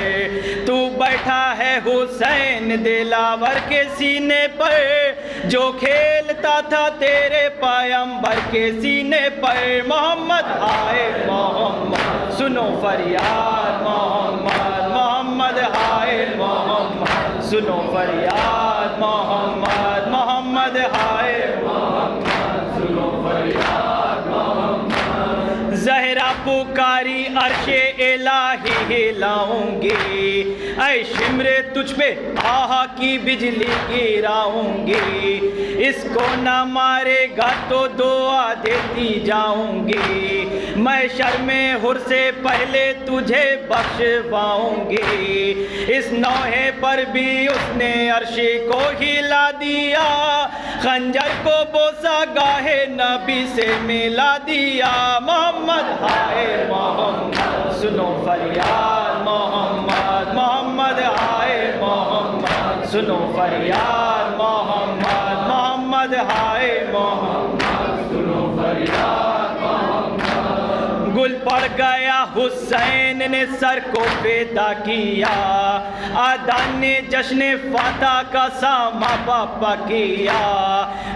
تو بیٹھا ہے حسین دلاور کے سینے پر، جو کھیلتا تھا تیرے پیمبر کے سینے پر. محمد آئے محمد سنو فریاد محمد، محمد آئے محمد سنو فریاد محمد، محمد آئے محمد سنو فریاد محمد. زہرا پکاری عرش الہی ہلاؤں گی، اے شمر تجھ پہ آہ کی بجلی گراؤں گی، اس کو نہ مارے گا تو دعا دیتی جاؤں گی، میں شرم حر سے پہلے تجھے بخشواؤں گی. اس نوحے پر بھی اس نے عرش کو ہلا دیا، خنجر کو بوسہ گاہے نبی سے ملا دیا. محمد آئے محمد سنو فریاد محمد، محمد آئے محمد سنو فریاد محمد، محمد آئے محمد سنو فریاد محمد. گل پڑ گیا حسین نے سر کو پیدا کیا، آدان نے جشن فاتح کا ساما باپا کیا،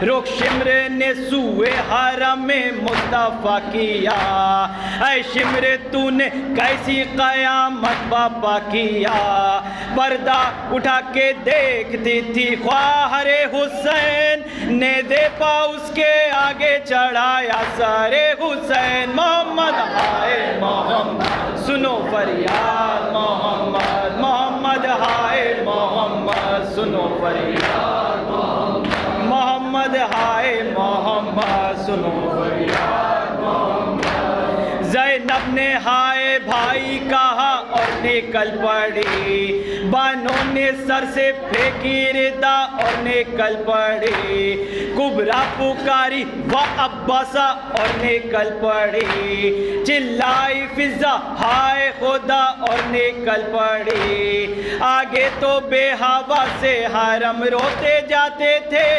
رخ شمر نے سوئے حرم مصطفیٰ کیا. اے شمر تو نے کیسی قیامت باپا کیا، پردہ اٹھا کے دیکھتی تھی خواہر حسین، نیزے پا اس کے آگے چڑھایا سر حسین. محمد آئے محمد سنو فریاد محمد، محمد آئے محمد سنو فریاد محمد، محمد آئے محمد سنو فریاد محمد. زینب نے ہائے بھائی کہا اور نکل پڑی، بانوں نے سر سے پھینکی ردا اور نکل پڑی، کبرا پکاری و عباسہ اور نکل پڑی، چلائی فضا ہائے خدا اور نکل پڑی. آگے تو بے ہوا سے حرم روتے جاتے تھے،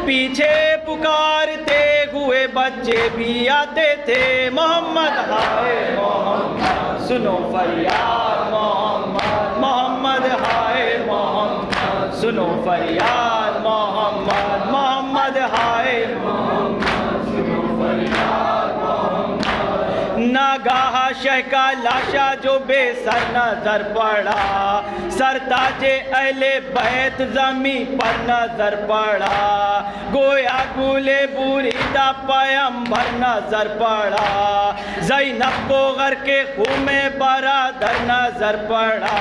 پیچھے پکارتے ہوئے بچے بھی آتے تھے. محمد آئے محمد سنو فریاد محمد، محمد آئے محمد سنو فریاد محمد، محمد آئے محمد سنو فریاد محمد. ناگاہ شہ کا لاشا جو بے سر نظر پڑا، سرتاج اہل بیت زمین پر نظر پڑا، گویا گولے بریدہ پیمبر نظر پڑا، زینب کو غر کے خون میں برادر نظر پڑا،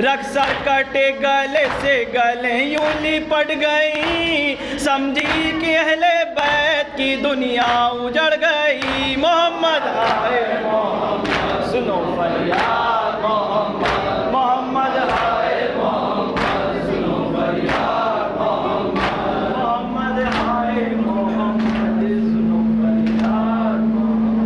رکھ سر کٹے گلے سے گلے یوں لپٹ گئی، سمجھی کہ اہل بیت کی دنیا اجڑ گئی. محمد آئے محمد سنو فریاد محمد، محمد آئے محمد سنو فریاد محمد، محمد آئے محمد سنو فریاد محمد.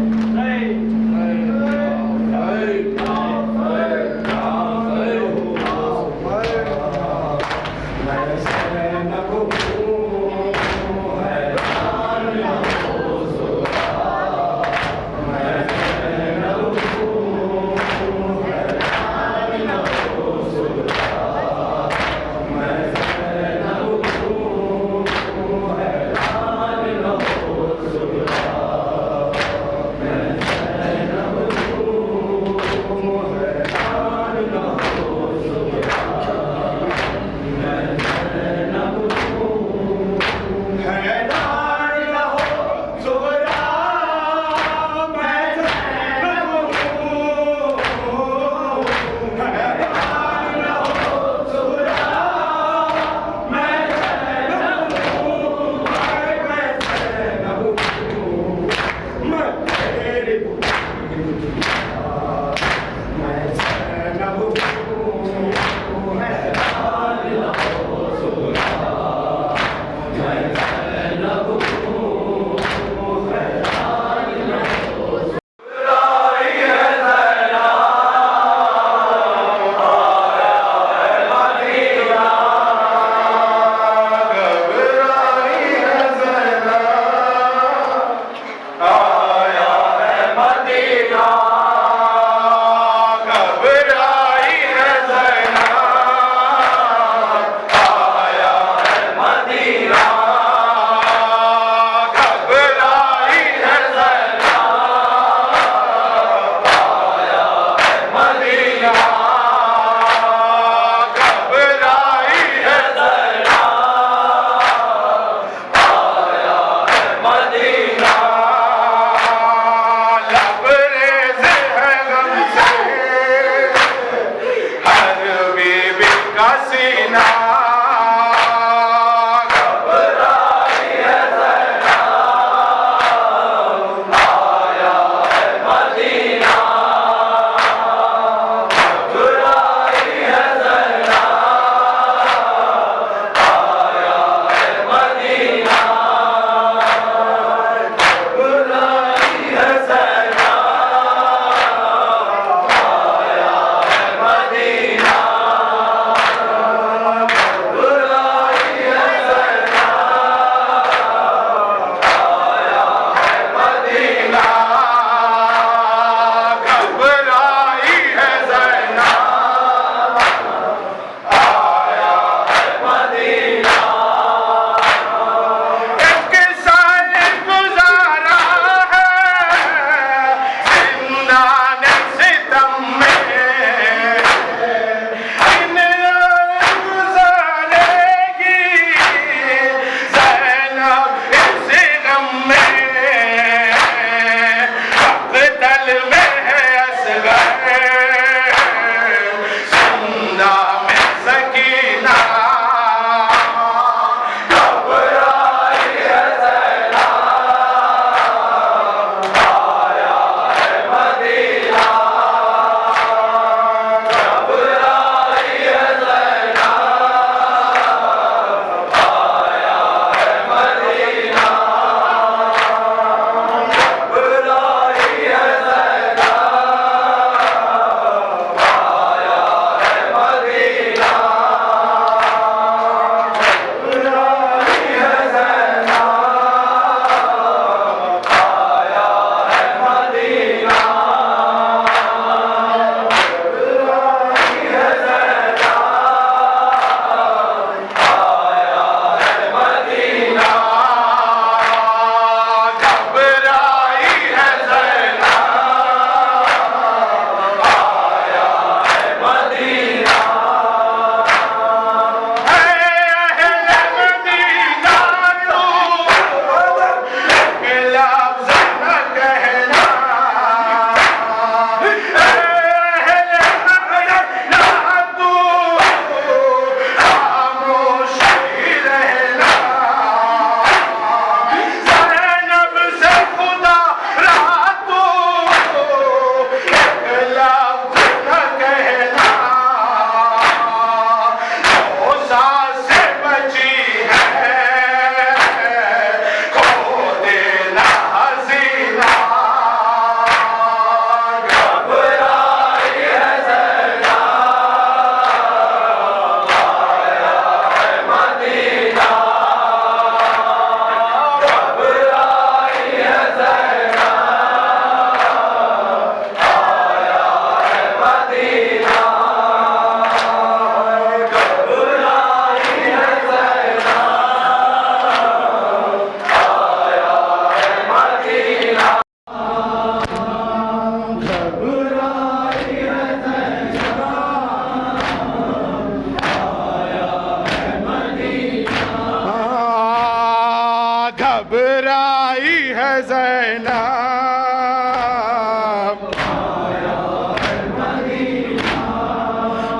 گھبرائی ہے زینب،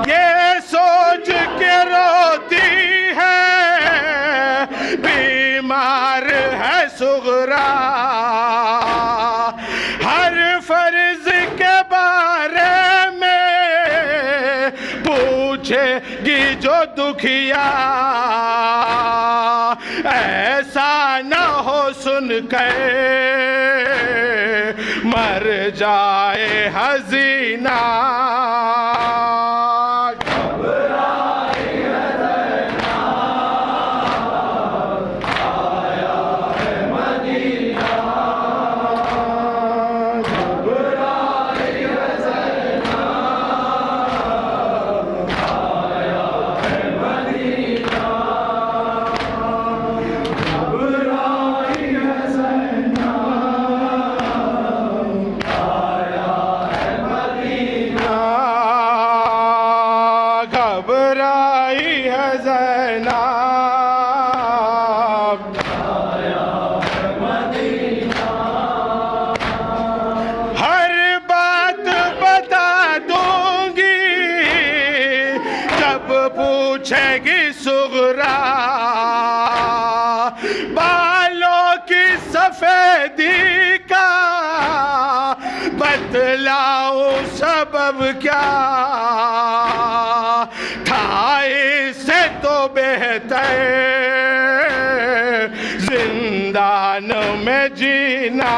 یہ سوچ کے روتی ہے بیمار ہے صغرا، ہر فرض کے بارے میں پوچھے گی جو دکھیا، ایسا نہ ہو سن کے مر جائے حزینہ۔ گھبرائی ہے زینب، ہر بات بتا دوں گی جب پوچھے گی صغرا، بالوں کی سفیدی کا بتلاؤں سبب کیا، تھا اس سے تو بہتر زندان میں جینا۔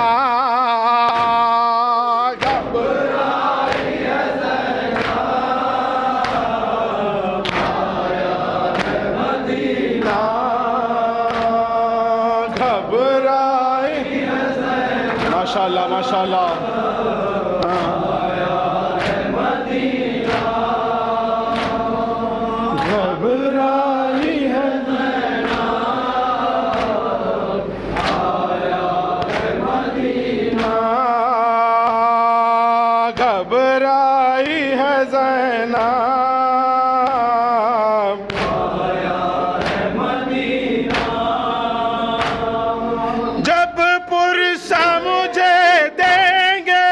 گھبرائی ماشاءاللہ ماشاءاللہ، گھبرائی ہے گھبرائی ہے زینب، جب پرسہ مجھے دیں گے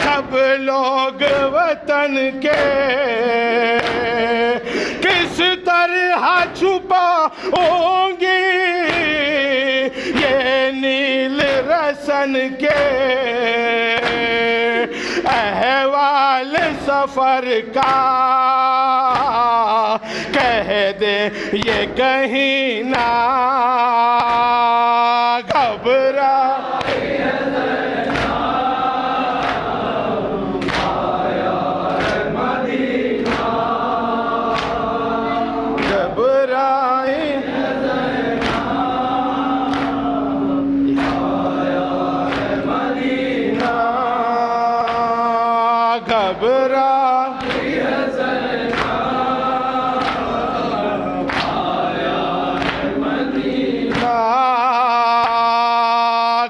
سب لوگ وطن کے، کس طرح چھپاؤں گی یہ نیل رسن کے، احوال سفر کا کہہ دے یہ کہیں نہ گھبرا۔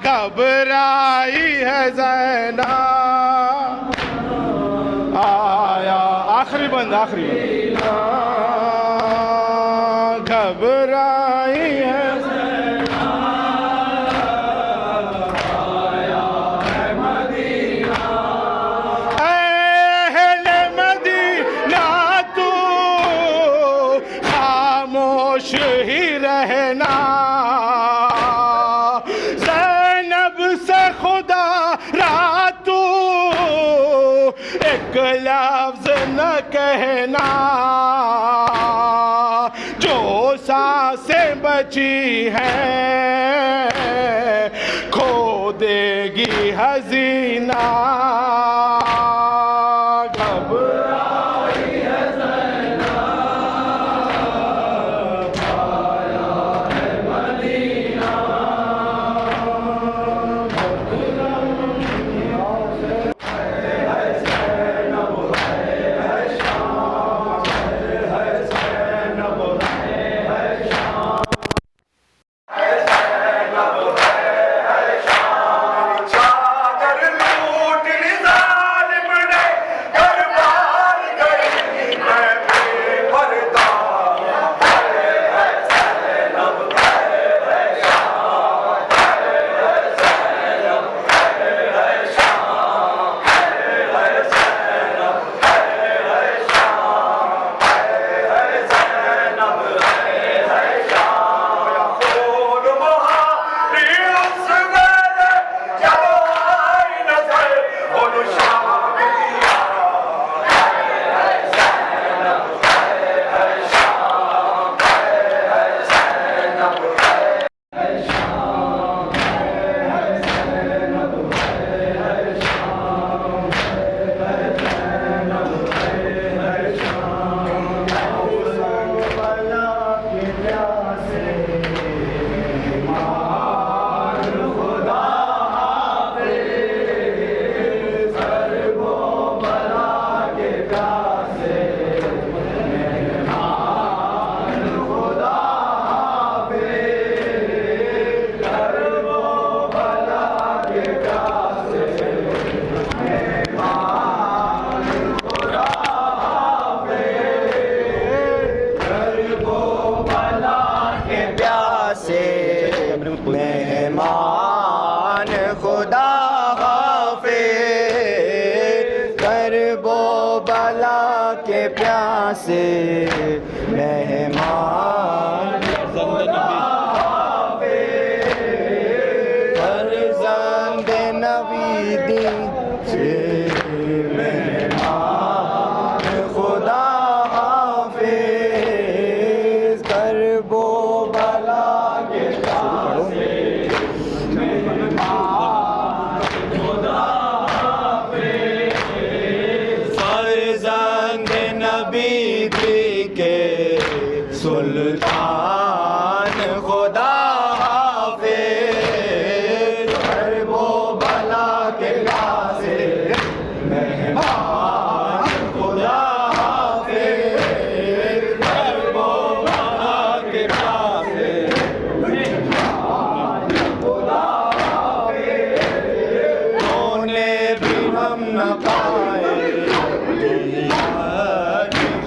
گھبرائی ہے زینب، آیا آخری بند آخری بند، گھبرائی ہے زینب، آیا ہے مدینہ، اہل مدینہ تو خاموش ہی رہنا، خدا را تو ایک لفظ نہ کہنا، جو سانسیں بچی ہیں کھو دے گی حزینہ۔ مہمان خدا حافظ، کرب و بلا کے پیاسے مہمان فرزند نبی دیجئے مہمان خدا حافظ، کرب و بلا کے پیاسے فرزند نبی دی کے سلطان خدا حافظ، کرب و بلا کے پیاسے مہمان خدا حافظ، کرب و بلا کے پیاسے مہمان خدا حافظ، رونے بھی ہم نہ پائے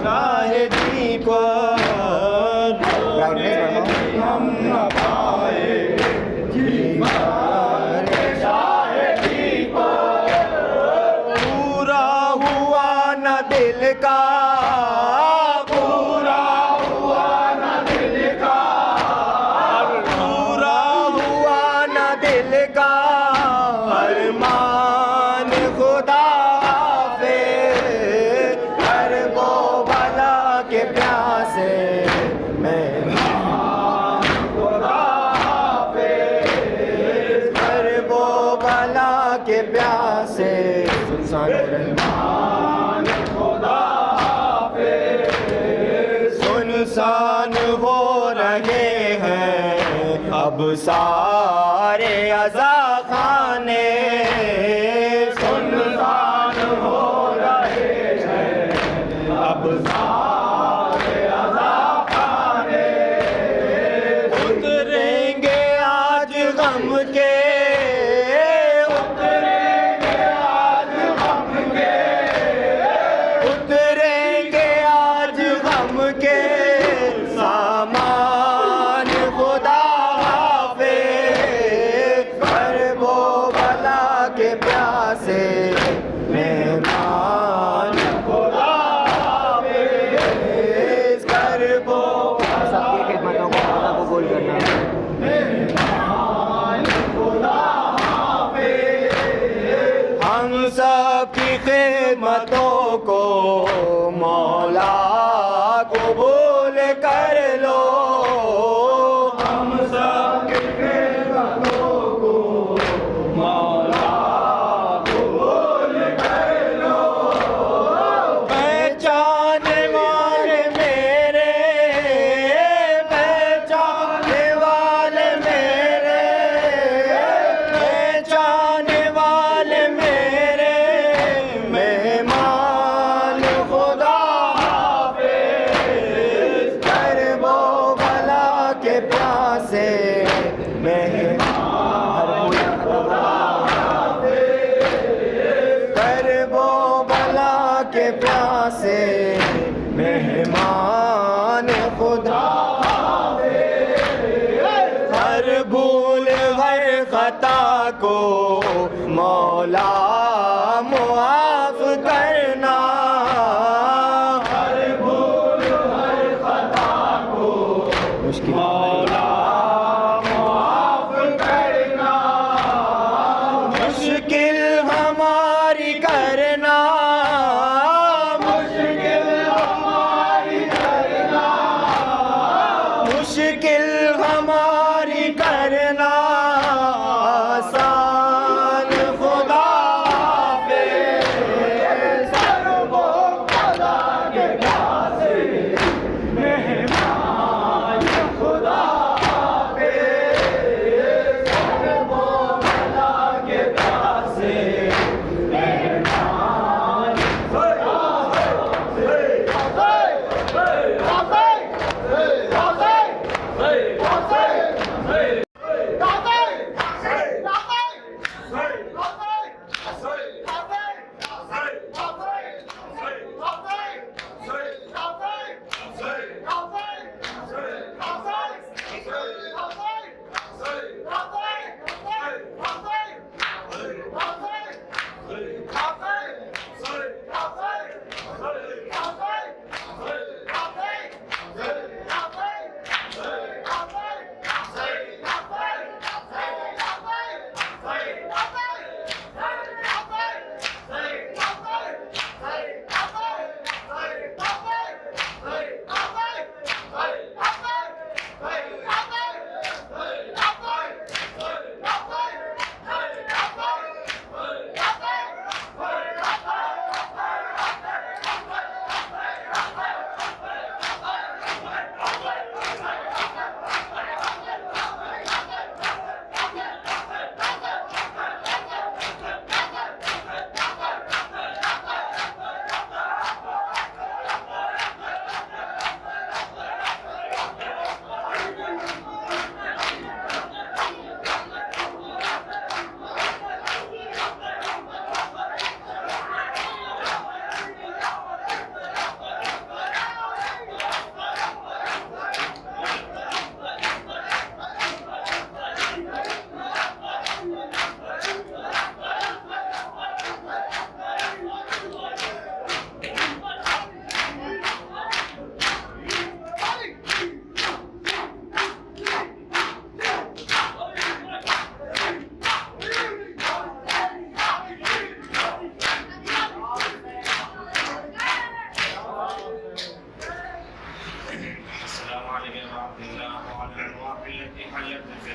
شاہدی پر، ہم نہ پائے شاہدی پر، پورا ہوا نہ دل کا، پورا ہوا نہ دل کا، پورا ہوا نہ دل کا ارمان خدا حافظ، کرب و بلا کے پیاسے مہمان خدا حافظ، کرب و بلا کے پیاسے مہمان خدا حافظ، سنسان ہو رہے ہیں اب سارے عزا خانے، سنسان ہو رہے ہیں اب سارے عزا خانے، اتریں گے آج غم کے، اتریں گے آج غم کے، اتریں گے آج غم کے سامان خدا حافظ، کرب و بلا کے پیاسے مہمان خدا حافظ، کرب و سب کی خدمتوں کو قبول کرنا مہمان خدا حافظ، ہم سب کی خدمتوں کو مولا قبول کر لو، ہم سب کی خدمتوں کو مولا قبول کر لو، پہچانے والے میرے، پہچانے والے میرے، پہچانے والے میرے مہمان خدا حافظ، کرب و بلا کے پیاسے مہمان خدا حافظ، کرب و بلا کے پیاسے مہمان خدا حافظ، ہر بھول ہر خطا کو مولا معاف کرنا، ہر بھول ہر خطا کو مولا معاف کرنا، مشکل ہماری کرنا، مشکل ہماری کرنا، مشکل ہماری کرنا آسان خدا حافظ، کرب و بلا کے پیاسے مہمان خدا حافظ، کرب و بلا کے پیاسے مہمان خدا حافظ،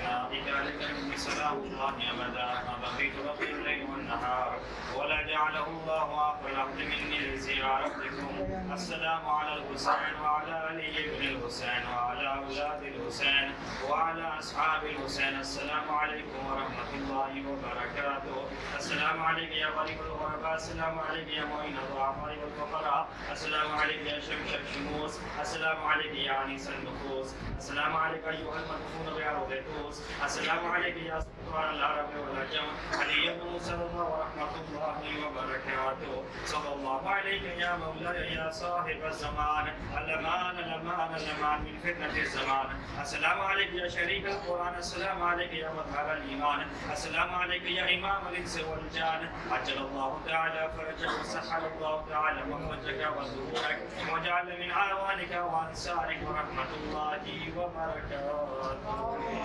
بنا بذلك مني سلام الله أبدا ما بقيت بقي الليل والنهار ولا جعله الله آخر العهد مني لزيارتكم. السلام على الحسين وعلى علي بن الحسين وعلى أولاد الحسين وعلى أصحاب الحسين. السلام عليكم ورحمة الله وبركاته. السلام عليك يا غريب الغرباء. السلام عليك يا معين الضعفاء والفقراء. السلام عليك يا شمس الشموس. السلام عليك يا أنيس النفوس. السلام عليك أيها المدفون بعرض طوس. السلام عليك يا سلطان العرب والعجم. علي بن موسى ورحمة الله وبركاته. صلى الله عليك يا مولاي يا صاحب الزمان. الأمان الأمان الأمان من فتنة الزمان. السلام عليك يا شريك القرآن. السلام عليك يا مظهر الإيمان. السلام عليك يا إمام الإنس والجان. عجل الله تعالى فرجك وسهل الله تعالى مخرجك وظهورك وجعل من أعوانك وأنصارك ورحمة الله وبركاته.